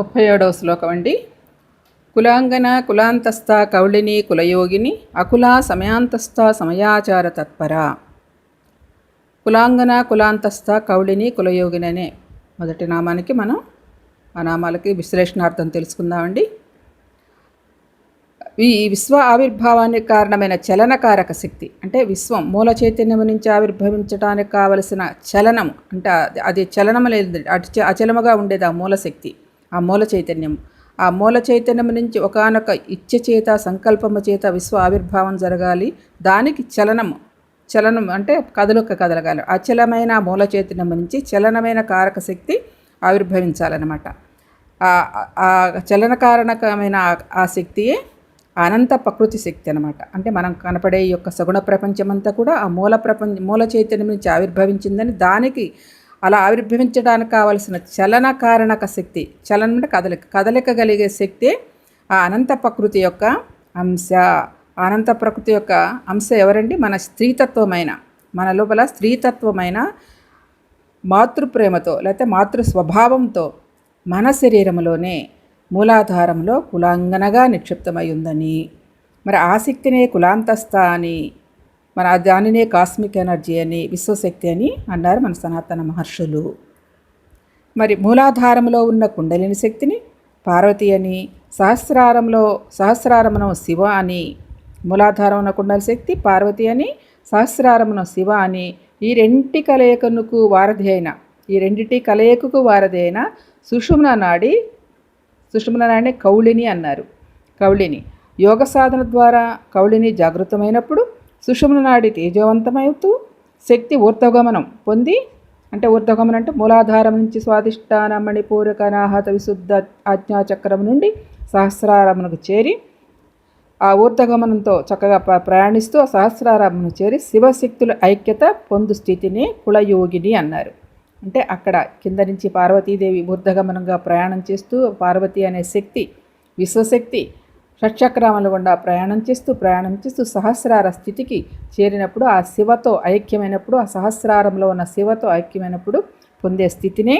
37వ శ్లోకం అండి. కులాంగన కులాంతస్థ కౌళిని కులయోగిని అకులా సమయాంతస్థ సమయాచార తత్పర. కులాంగన కులాంతస్థ కౌళిని కులయోగిని అనే మొదటి నామానికి మనం ఆ నామాలకి విశ్లేషణార్థం తెలుసుకుందామండి. ఈ విశ్వ ఆవిర్భావానికి కారణమైన చలనకారక శక్తి అంటే విశ్వం మూల చైతన్యం నుంచి ఆవిర్భవించడానికి కావలసిన చలనం అంటే అది చలనం లేదు, అచలముగా ఉండేది ఆ మూల శక్తి, ఆ మూల చైతన్యం. ఆ మూల చైతన్యం నుంచి ఒకానొక ఇచ్చ చేత సంకల్పము చేత విశ్వ ఆవిర్భావం జరగాలి. దానికి చలనం అంటే కదలగాలి. అచలమైన మూల చైతన్యం నుంచి చలనమైన కారక శక్తి ఆవిర్భవించాలన్నమాట. ఆ చలనకారణకమైన ఆ శక్తియే అనంత ప్రకృతి శక్తి అనమాట. అంటే మనం కనపడే ఈ యొక్క సగుణ ప్రపంచమంతా కూడా ఆ మూల చైతన్యం నుంచి ఆవిర్భవించిందని, దానికి అలా ఆవిర్భవించడానికి కావలసిన చలన కారణక శక్తి, చలనం అంటే కదలిక కలిగే శక్తి ఆ అనంత ప్రకృతి యొక్క అంశ. అనంత ప్రకృతి యొక్క అంశ ఎవరండి? మన స్త్రీతత్వమైన, మన లోపల స్త్రీతత్వమైన మాతృప్రేమతో లేకపోతే మాతృ స్వభావంతో మన శరీరంలోనే మూలాధారంలో కులాంగనగా నిక్షిప్తమై ఉందని, మరి ఆ శక్తినే కులాంతస్థ అని, మన దానినే కాస్మిక్ ఎనర్జీ అని, విశ్వశక్తి అని అన్నారు మన సనాతన మహర్షులు. మరి మూలాధారంలో ఉన్న కుండలిని శక్తిని పార్వతి అని, సహస్రారమును శివ అని, మూలాధారం ఉన్న కుండలి శక్తి పార్వతి అని, సహస్రారమును శివ అని, ఈ రెండింటి కలయికకు వారధి అయిన సుషుమ్న నాడిని కౌళిని అన్నారు. కౌళిని యోగ సాధన ద్వారా కౌళిని జాగృతమైనప్పుడు సుషుమ్న నాడి తేజవంతమవుతూ శక్తి ఊర్ధ్వగమనం పొంది, అంటే ఊర్ధ్వగమనం అంటే మూలాధారం నుంచి స్వాదిష్టాన మణిపూరక అనాహత విశుద్ధ ఆజ్ఞాచక్రం నుండి సహస్రారమునకు చేరి ఆ ఊర్ధ్వగమనంతో చక్కగా ప్రయాణిస్తూ ఆ సహస్రారమును చేరి శివశక్తుల ఐక్యత పొందు స్థితిని కులయోగిని అన్నారు. అంటే అక్కడ కింద నుంచి పార్వతీదేవి ఊర్ధ్వగమనంగా ప్రయాణం చేస్తూ, పార్వతి అనే శక్తి విశ్వశక్తి షట్చక్రముల గుండా ప్రయాణం చేస్తూ సహస్రార స్థితికి చేరినప్పుడు, ఆ శివతో ఐక్యమైనప్పుడు, ఆ సహస్రారంలో ఉన్న శివతో ఐక్యమైనప్పుడు పొందే స్థితినే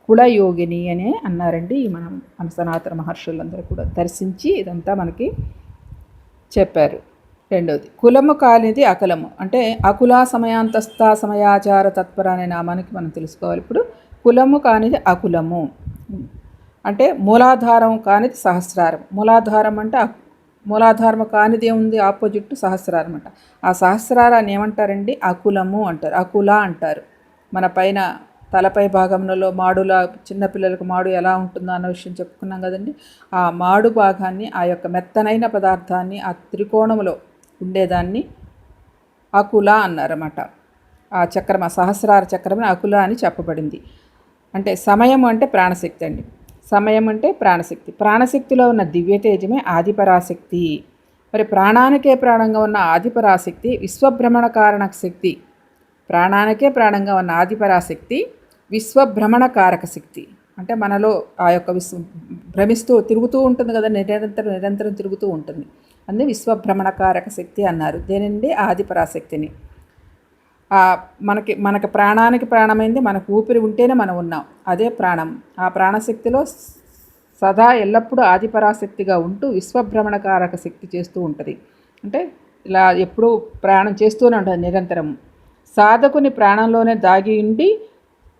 కులయోగిని అనే అన్నారండి. మన సనాతన మహర్షులందరూ కూడా దర్శించి ఇదంతా మనకి చెప్పారు. రెండవది కులము కానిది అకులము. అంటే అకుల సమయాంతస్థ సమయాచార తత్పర అనే నామానికి మనం తెలుసుకోవాలి. ఇప్పుడు కులము కానిది అకులము అంటే మూలాధారం కానిది సహస్రారం. మూలాధారం అంటే మూలాధారం కానిది ఏముంది? ఆపోజిట్ సహస్రారం అంట. ఆ సహస్రారాన్ని ఏమంటారండి? అకులము అంటారు, అకుల అంటారు. మన పైన తలపై భాగంలో మాడులా, చిన్నపిల్లలకు మాడు ఎలా ఉంటుందో అన్న విషయం చెప్పుకున్నాం కదండి. ఆ మాడు భాగాన్ని, ఆ యొక్క మెత్తనైన పదార్థాన్ని, ఆ త్రికోణంలో ఉండేదాన్ని అకుల అన్నారన్నమాట. ఆ చక్రం, ఆ సహస్రార చక్రం అకుల అని చెప్పబడింది. అంటే సమయం అంటే ప్రాణశక్తి అండి. సమయం అంటే ప్రాణశక్తి. ప్రాణశక్తిలో ఉన్న దివ్యతేజమే ఆదిపరాశక్తి. మరి ప్రాణానికే ప్రాణంగా ఉన్న ఆదిపరాశక్తి విశ్వభ్రమణ కారక శక్తి. ప్రాణానికే ప్రాణంగా ఉన్న ఆదిపరాశక్తి విశ్వభ్రమణ కారక శక్తి. అంటే మనలో ఆ యొక్క భ్రమిస్తూ తిరుగుతూ ఉంటుంది కదా, నిరంతరం తిరుగుతూ ఉంటుంది. అందుకే విశ్వభ్రమణకారక శక్తి అన్నారు. దేనండి? ఆదిపరాశక్తిని. మనకి ప్రాణానికి ప్రాణమైంది, మనకు ఊపిరి ఉంటేనే మనం ఉన్నాం, అదే ప్రాణం. ఆ ప్రాణశక్తిలో సదా ఎల్లప్పుడూ ఆదిపరాశక్తిగా ఉంటూ విశ్వభ్రమణకారక శక్తి చేస్తూ ఉంటుంది. అంటే ఇలా ఎప్పుడూ ప్రయాణం చేస్తూనే ఉంటుంది నిరంతరం. సాధకుని ప్రాణంలోనే దాగి ఉండి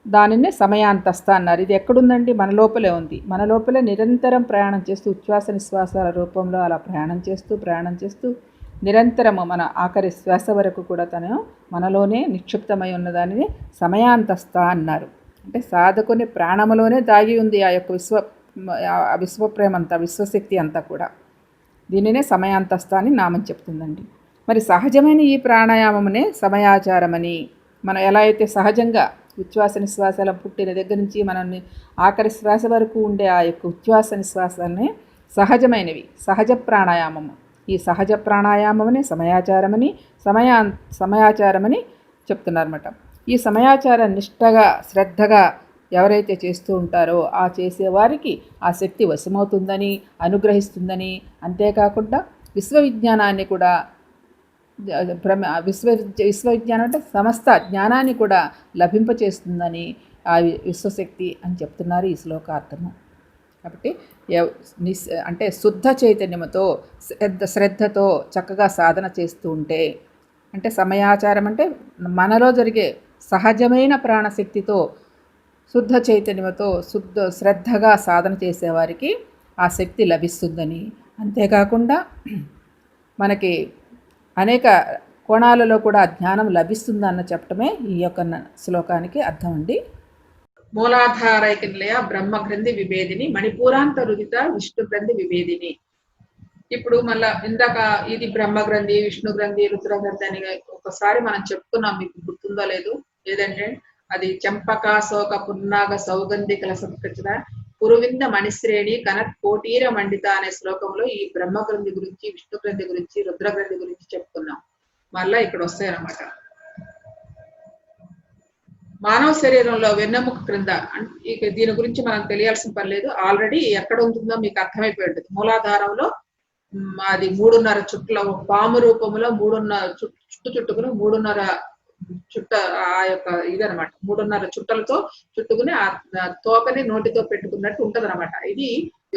దానినే సమయాంతస్థ అన్నారు. ఇది ఎక్కడుందండి? మన లోపలే ఉంది. మన లోపలే నిరంతరం ప్రయాణం చేస్తూ ఉచ్ఛ్వాస నిశ్వాసాల రూపంలో అలా ప్రయాణం చేస్తూ నిరంతరము మన ఆఖరి శ్వాస వరకు కూడా తను మనలోనే నిక్షిప్తమై ఉన్నదానిని సమయాంతస్థ అన్నారు. అంటే సాధకుని ప్రాణములోనే దాగి ఉంది ఆ యొక్క విశ్వప్రేమంతా, విశ్వశక్తి అంతా కూడా. దీనినే సమయాంతస్థ అని నామం చెప్తుందండి. మరి సహజమైన ఈ ప్రాణాయామమునే సమయాచారమని, మనం ఎలా అయితే సహజంగా ఉచ్ఛ్వాస నిశ్వాసాల పుట్టిన దగ్గర నుంచి మనల్ని ఆఖరి శ్వాస వరకు ఉండే ఆ యొక్క ఉచ్ఛ్వాస నిశ్వాసాలనే సహజమైనవి, సహజ ప్రాణాయామము. ఈ సహజ ప్రాణాయామమని సమయాచారమని చెప్తున్నారన్నమాట. ఈ సమయాచార నిష్టగా శ్రద్ధగా ఎవరైతే చేస్తూ ఉంటారో ఆ చేసేవారికి ఆ శక్తి వశమవుతుందని, అనుగ్రహిస్తుందని, అంతేకాకుండా విశ్వవిజ్ఞానాన్ని కూడా విశ్వవిజ్ఞానం అంటే సమస్త జ్ఞానాన్ని కూడా లభింపచేస్తుందని ఆ విశ్వశక్తి అని చెప్తున్నారు ఈ శ్లోకార్థము. కాబట్టి అంటే శుద్ధ చైతన్యముతో శ్రద్ధతో చక్కగా సాధన చేస్తూ ఉంటే, అంటే సమయాచారం అంటే మనలో జరిగే సహజమైన ప్రాణశక్తితో శుద్ధ చైతన్యముతో శ్రద్ధగా సాధన చేసేవారికి ఆ శక్తి లభిస్తుందని, అంతేకాకుండా మనకి అనేక కోణాలలో కూడా జ్ఞానం లభిస్తుందన్న చెప్పటమే ఈ యొక్క శ్లోకానికి అర్థం అండి. మూలాధారైక నిలయ బ్రహ్మ గ్రంథి విభేదిని మణిపూరాంతరుదిత విష్ణు గ్రంథి విభేదిని. ఇప్పుడు మళ్ళా ఇందాక ఇది బ్రహ్మ గ్రంథి, విష్ణు గ్రంథి, రుద్ర గ్రంథి అని ఒకసారి మనం చెప్పుకున్నాం, మీకు గుర్తుందో లేదు? ఏదంటే అది చంపక శోక పున్నాగ సౌగంధికల సంస్కృత పురువింద మణిశ్రేణి కనత్ కోటీర మండిత అనే శ్లోకంలో ఈ బ్రహ్మ గ్రంథి గురించి, విష్ణు గ్రంథి గురించి, రుద్ర గ్రంథి గురించి చెప్పుకున్నాం. మళ్ళా ఇక్కడ వస్తాయన్నమాట. మానవ శరీరంలో వెన్నెముక క్రింద, ఇక దీని గురించి మనం తెలియాల్సిన పని లేదు, ఆల్రెడీ ఎక్కడ ఉంటుందో మీకు అర్థమైపోయి ఉంటుంది. మూలాధారంలో అది 3.5 చుట్ల పాము రూపంలో 3.5 చుట్టుకుని 3.5 చుట్ట ఆ యొక్క ఇదనమాట 3.5 చుట్టలతో చుట్టుకుని ఆ తోకని నోటితో పెట్టుకున్నట్టు ఉంటది అనమాట. ఇది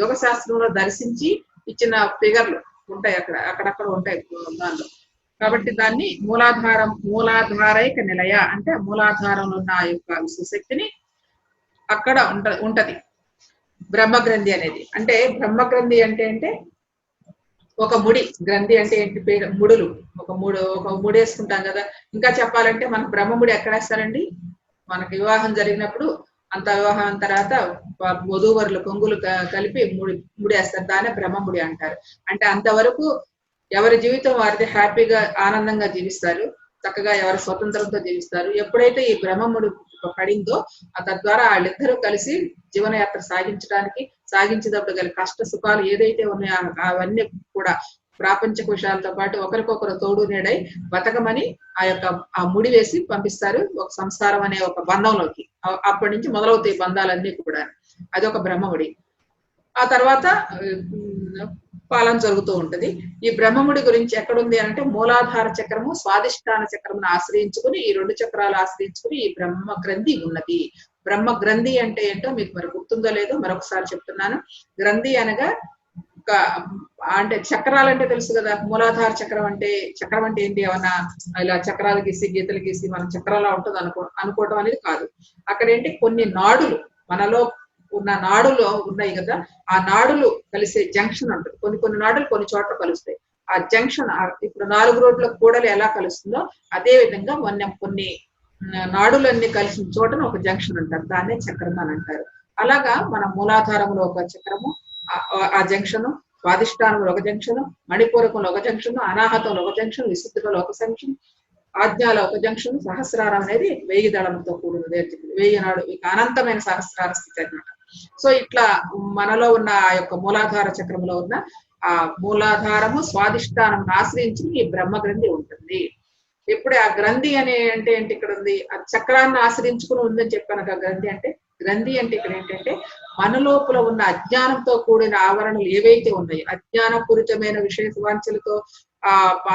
యోగ శాస్త్రంలో దర్శించి ఇచ్చిన ఫిగర్లు ఉంటాయి, అక్కడక్కడ ఉంటాయి దానిలో. కాబట్టి దాన్ని మూలాధారైక నిలయ అంటే మూలాధారంలో ఉన్న ఆ యొక్క విశ్వశక్తిని అక్కడ ఉంటది బ్రహ్మగ్రంథి అనేది. అంటే బ్రహ్మగ్రంథి అంటే ఒక ముడి, గ్రంథి అంటే ఏంటి? పేరు ముడులు, ఒక ముడి వేసుకుంటాం కదా. ఇంకా చెప్పాలంటే మనకు బ్రహ్మముడి ఎక్కడ వేస్తారండి? మనకు వివాహం జరిగినప్పుడు అంత వివాహం తర్వాత వధూవరులు కొంగులు కలిపి ముడేస్తారు, దాన్నే బ్రహ్మముడి అంటారు. అంటే అంతవరకు ఎవరి జీవితం వారిది హ్యాపీగా ఆనందంగా జీవిస్తారు, చక్కగా ఎవరి స్వతంత్రంతో జీవిస్తారు. ఎప్పుడైతే ఈ బ్రహ్మముడు పడిందో తద్వారా వాళ్ళిద్దరూ కలిసి జీవనయాత్ర సాగించేటప్పుడు గల కష్ట సుఖాలు ఏదైతే ఉన్నాయో అవన్నీ కూడా ప్రాపంచిక విషయాలతో పాటు ఒకరికొకరు తోడు నీడై బతకమని ఆ ముడి వేసి పంపిస్తారు ఒక సంసారం అనే ఒక బంధంలోకి. అప్పటి నుంచి మొదలవుతాయి బంధాలన్నీ కూడా. అది ఒక బ్రహ్మముడి. ఆ తర్వాత పాలన జరుగుతూ ఉంటది. ఈ బ్రహ్మముడి గురించి ఎక్కడుంది అంటే మూలాధార చక్రము, స్వాదిష్టాన చక్రమును ఆశ్రయించుకుని, ఈ 2 చక్రాలు ఆశ్రయించుకుని ఈ బ్రహ్మ గ్రంథి ఉన్నది. బ్రహ్మ గ్రంథి అంటే ఏంటో మీకు మరి గుర్తుందో లేదో మరొకసారి చెప్తున్నాను. గ్రంథి అనగా అంటే చక్రాలు అంటే తెలుసు కదా. మూలాధార చక్రం అంటే ఏంటి? ఏమన్నా ఇలా చక్రాలు గీసి గీతలు గీసి మనం చక్రాలా ఉంటుంది అనుకోవటం అనేది కాదు. అక్కడ ఏంటి? కొన్ని నాడులు, మనలో ఉన్న నాడులో ఉన్నాయి కదా, ఆ నాడులు కలిసే జంక్షన్ ఉంటుంది. కొన్ని నాడులు కొన్ని చోట్ల కలుస్తాయి. ఆ జంక్షన్ ఇప్పుడు 4 రోడ్ల కూడలి ఎలా కలుస్తుందో అదే విధంగా కొన్ని నాడులన్నీ కలిసిన చోటన ఒక జంక్షన్ అంటారు, దాన్నే చక్రం అని అంటారు. అలాగా మన మూలాధారంలో ఒక చక్రము, ఆ జంక్షన్, స్వాదిష్టానంలో ఒక జంక్షన్, మణిపూరకంలో ఒక జంక్షన్, అనాహతంలో ఒక జంక్షన్, విశుద్ధిలో ఒక జంక్షన్, ఆజ్ఞాలో ఒక జంక్షన్, సహస్రారం అనేది 1000 దళంతో కూడినది, 1000 నాడు, ఇక అనంతమైన సహస్రార స్థితి అన్నమాట. సో ఇట్లా మనలో ఉన్న ఆ యొక్క మూలాధార చక్రంలో ఉన్న ఆ మూలాధారము స్వాదిష్టానం ఆశ్రయించి ఈ బ్రహ్మ గ్రంథి ఉంటుంది. ఇప్పుడు ఆ గ్రంథి అంటే ఏంటి? ఇక్కడ ఉంది ఆ చక్రాన్ని ఆశ్రయించుకుని ఉందని చెప్పాను. గ్రంథి అంటే ఇక్కడ ఏంటంటే మన లోపల ఉన్న అజ్ఞానంతో కూడిన ఆవరణలు ఏవైతే ఉన్నాయో, అజ్ఞానపూరితమైన విషయ వాంఛలతో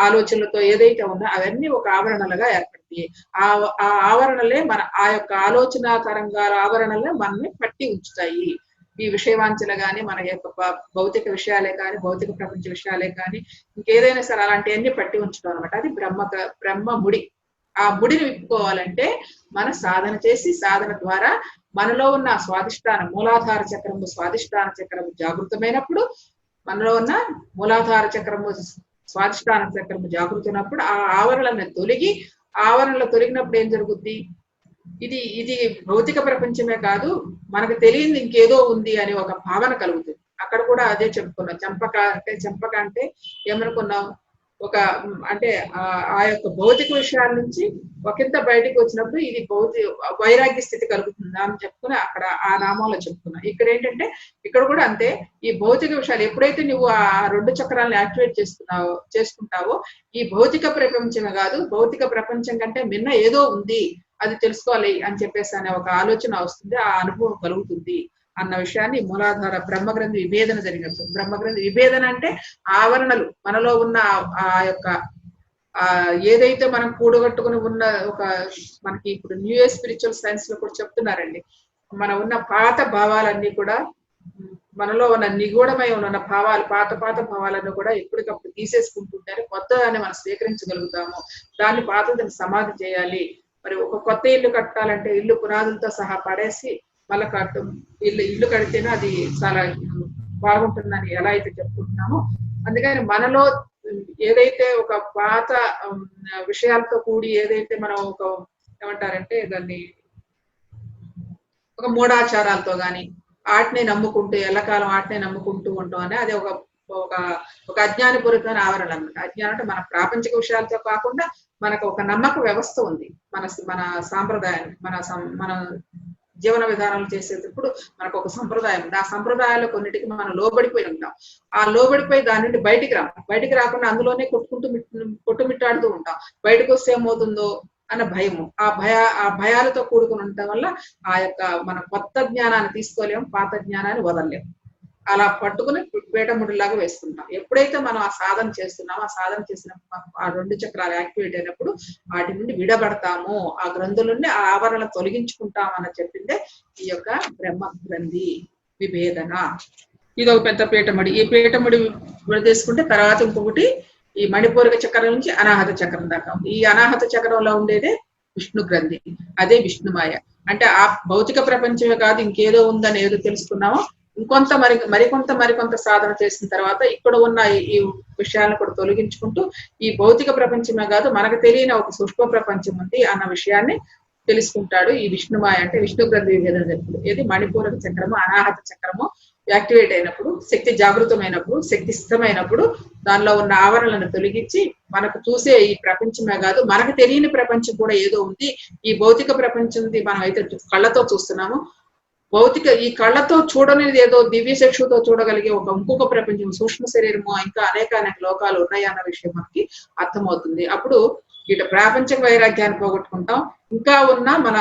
ఆలోచనలతో ఏదైతే ఉన్నాయో అవన్నీ ఒక ఆవరణలుగా ఏర్పడతాయి. ఆ ఆవరణలే మన ఆ యొక్క ఆలోచన తరంగాల ఆవరణలే మనల్ని పట్టి ఉంచుతాయి. ఈ విషయవాంఛలు కానీ, మన యొక్క భౌతిక విషయాలే కానీ, భౌతిక ప్రపంచ విషయాలే కానీ, ఇంకేదైనా సరే అలాంటివన్నీ పట్టి ఉంచడం అనమాట. అది బ్రహ్మ ముడి. ఆ ముడిని విప్పుకోవాలంటే మన సాధన చేసి, సాధన ద్వారా మనలో ఉన్న స్వాదిష్టాన మూలాధార చక్రము, స్వాదిష్టాన చక్రము జాగృతమైనప్పుడు, మనలో ఉన్న మూలాధార చక్రము, స్వాదిష్టాన చక్రము జాగృతమైనప్పుడు ఆ ఆవరణలను తొలగినప్పుడు ఏం జరుగుద్ది? ఇది భౌతిక ప్రపంచమే కాదు, మనకు తెలియదు ఇంకేదో ఉంది అని ఒక భావన కలుగుతుంది. అక్కడ కూడా అదే చెప్పుకున్నాం. చంపక అంటే ఏమనుకున్నాం? అంటే ఆ యొక్క భౌతిక విషయాల నుంచి ఒకంత బయటకు వచ్చినప్పుడు ఇది వైరాగ్య స్థితి కలుగుతుందా అని చెప్పుకుని అక్కడ ఆ నామంలో చెప్పుకున్నాం. ఇక్కడ ఏంటంటే ఇక్కడ కూడా అంతే. ఈ భౌతిక విషయాలు ఎప్పుడైతే నువ్వు ఆ 2 చక్రాలను యాక్టివేట్ చేసుకుంటావో ఈ భౌతిక ప్రపంచమే కాదు, భౌతిక ప్రపంచం కంటే మిన్న ఏదో ఉంది, అది తెలుసుకోవాలి అని చెప్పేసి అనే ఒక ఆలోచన వస్తుంది, ఆ అనుభవం కలుగుతుంది అన్న విషయాన్ని మూలాధార బ్రహ్మగ్రంథి విభేదన జరిగినప్పుడు. బ్రహ్మగ్రంథి విభేదన అంటే ఆవరణలు మనలో ఉన్న ఆ యొక్క ఏదైతే మనం కూడగట్టుకుని ఉన్న మనకి ఇప్పుడు న్యూ స్పిరిచువల్ సైన్స్ లో కూడా చెప్తున్నారండి, మన ఉన్న పాత భావాలన్నీ కూడా మనలో ఉన్న నిగూఢమై ఉన్న భావాలు, పాత పాత భావాలను కూడా ఎప్పటికప్పుడు తీసేసుకుంటుంటేనే కొత్తదాన్ని మనం స్వీకరించగలుగుతాము. దాన్ని పాతదని సమాధి చేయాలి. మరి ఒక కొత్త ఇల్లు కట్టాలంటే ఇల్లు పునాదులతో సహా పడేసి మళ్ళా ఇల్లు కడితేనే అది చాలా బాగుంటుందని ఎలా అయితే చెప్పుకుంటున్నామో, అందుకని మనలో ఏదైతే ఒక పాత విషయాలతో కూడి ఏదైతే మనం ఒక ఏమంటారంటే దాన్ని ఒక మూఢాచారాలతో గాని ఆటిని నమ్ముకుంటూ ఎల్లకాలం ఆటినే నమ్ముకుంటూ ఉంటాం అని అది ఒక ఒక ఒక అజ్ఞానపూరితమైన ఆవరణ అనమాట. అజ్ఞానం అంటే మన ప్రాపంచిక విషయాలతో కాకుండా మనకు ఒక నమ్మక వ్యవస్థ ఉంది. మన మన సాంప్రదాయాన్ని మన జీవన విధానాలు చేసేటప్పుడు మనకు ఒక సంప్రదాయం ఉంది. ఆ సంప్రదాయాల్లో కొన్నిటికి మనం లోబడిపోయి ఉంటాం. ఆ లోబడిపోయి దాని నుండి బయటికి రాకుండా అందులోనే కొట్టుమిట్టాడుతూ ఉంటాం. బయటకు వస్తే ఏమవుతుందో అన్న భయము. ఆ భయాలతో కూడుకుని ఉండటం వల్ల ఆ యొక్క మన కొత్త జ్ఞానాన్ని తీసుకోలేము, పాత జ్ఞానాన్ని వదలలేము. అలా పట్టుకుని పీఠముడిలాగా వేసుకుంటాం. ఎప్పుడైతే మనం ఆ సాధన చేస్తున్నామో, ఆ సాధన చేసినప్పుడు ఆ 2 చక్రాలు యాక్టివేట్ అయినప్పుడు వాటి నుండి విడబడతాము, ఆ గ్రంథుల నుండి ఆ ఆవరణ తొలగించుకుంటాం అని చెప్పిందే ఈ యొక్క బ్రహ్మ గ్రంథి విభేదన. ఇది ఒక పెద్ద పీఠముడి. ఈ పీఠముడి విడదీసుకుంటే తర్వాత ఇంకొకటి ఈ మణిపూరక చక్రం నుంచి అనాహత చక్రం దాకా. ఈ అనాహత చక్రంలో ఉండేదే విష్ణు గ్రంథి, అదే విష్ణుమాయ. అంటే ఆ భౌతిక ప్రపంచమే కాదు ఇంకేదో ఉందని ఏదో తెలుసుకున్నామో, ఇంకొంత మరికొంత సాధన చేసిన తర్వాత ఇక్కడ ఉన్న ఈ విషయాలను కూడా తొలగించుకుంటూ ఈ భౌతిక ప్రపంచమే కాదు మనకు తెలియని ఒక సూక్ష్మ ప్రపంచం ఉంది అన్న విషయాన్ని తెలుసుకుంటాడు. ఈ విష్ణుమాయ అంటే విష్ణు గ్రంథి విభేదన జరుపుడు. ఏది మణిపూరక చక్రము అనాహత చక్రము యాక్టివేట్ అయినప్పుడు, శక్తి జాగృతమైనప్పుడు, శక్తి స్థితమైనప్పుడు దానిలో ఉన్న ఆవరణలను తొలగించి మనకు చూసే ఈ ప్రపంచమే కాదు మనకు తెలియని ప్రపంచం కూడా ఏదో ఉంది. ఈ భౌతిక ప్రపంచం మనం అయితే కళ్ళతో చూస్తున్నాము. ఈ కళ్ళతో చూడనిది ఏదో దివ్య చక్షుతో చూడగలిగే ఇంకొక ప్రపంచం, సూక్ష్మ శరీరము, ఇంకా అనేక లోకాలు ఉన్నాయి అన్న విషయం మనకి అర్థమవుతుంది. అప్పుడు ఇటు ప్రాపంచిక వైరాగ్యాన్ని పోగొట్టుకుంటాం. ఇంకా ఉన్న మన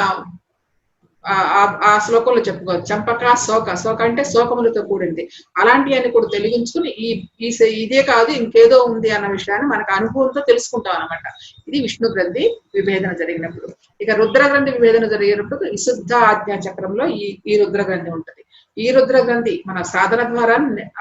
ఆ శ్లోకంలో చెప్పుకోవచ్చు, చంపక శోక అంటే శోకములతో కూడింది. అలాంటివన్నీ కూడా తొలగించుకుని ఇదే కాదు ఇంకేదో ఉంది అన్న విషయాన్ని మనకు అనుభవంతో తెలుసుకుంటాం అనమాట. ఇది విష్ణు గ్రంథి విభేదన జరిగినప్పుడు. ఇక రుద్ర గ్రంథి విభేదన జరిగినప్పుడు విశుద్ధ ఆజ్ఞా చక్రంలో ఈ రుద్ర గ్రంథి ఉంటుంది. ఈ రుద్ర గ్రంథి మన సాధన ద్వారా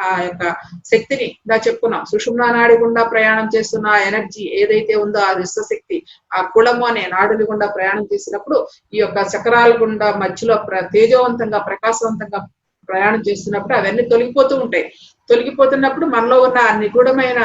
ఆ యొక్క శక్తిని చెప్పుకున్నాం. సుషుమ్నా నాడి గుండా ప్రయాణం చేస్తున్న ఆ ఎనర్జీ ఏదైతే ఉందో ఆ విశ్వశక్తి ఆ కులము అనే నాడుల గుండా ప్రయాణం చేసినప్పుడు ఈ యొక్క చక్రాల గుండా మధ్యలో తేజవంతంగా ప్రకాశవంతంగా ప్రయాణం చేస్తున్నప్పుడు అవన్నీ తొలగిపోతూ ఉంటాయి. తొలగిపోతున్నప్పుడు మనలో ఉన్న నిగూఢమైన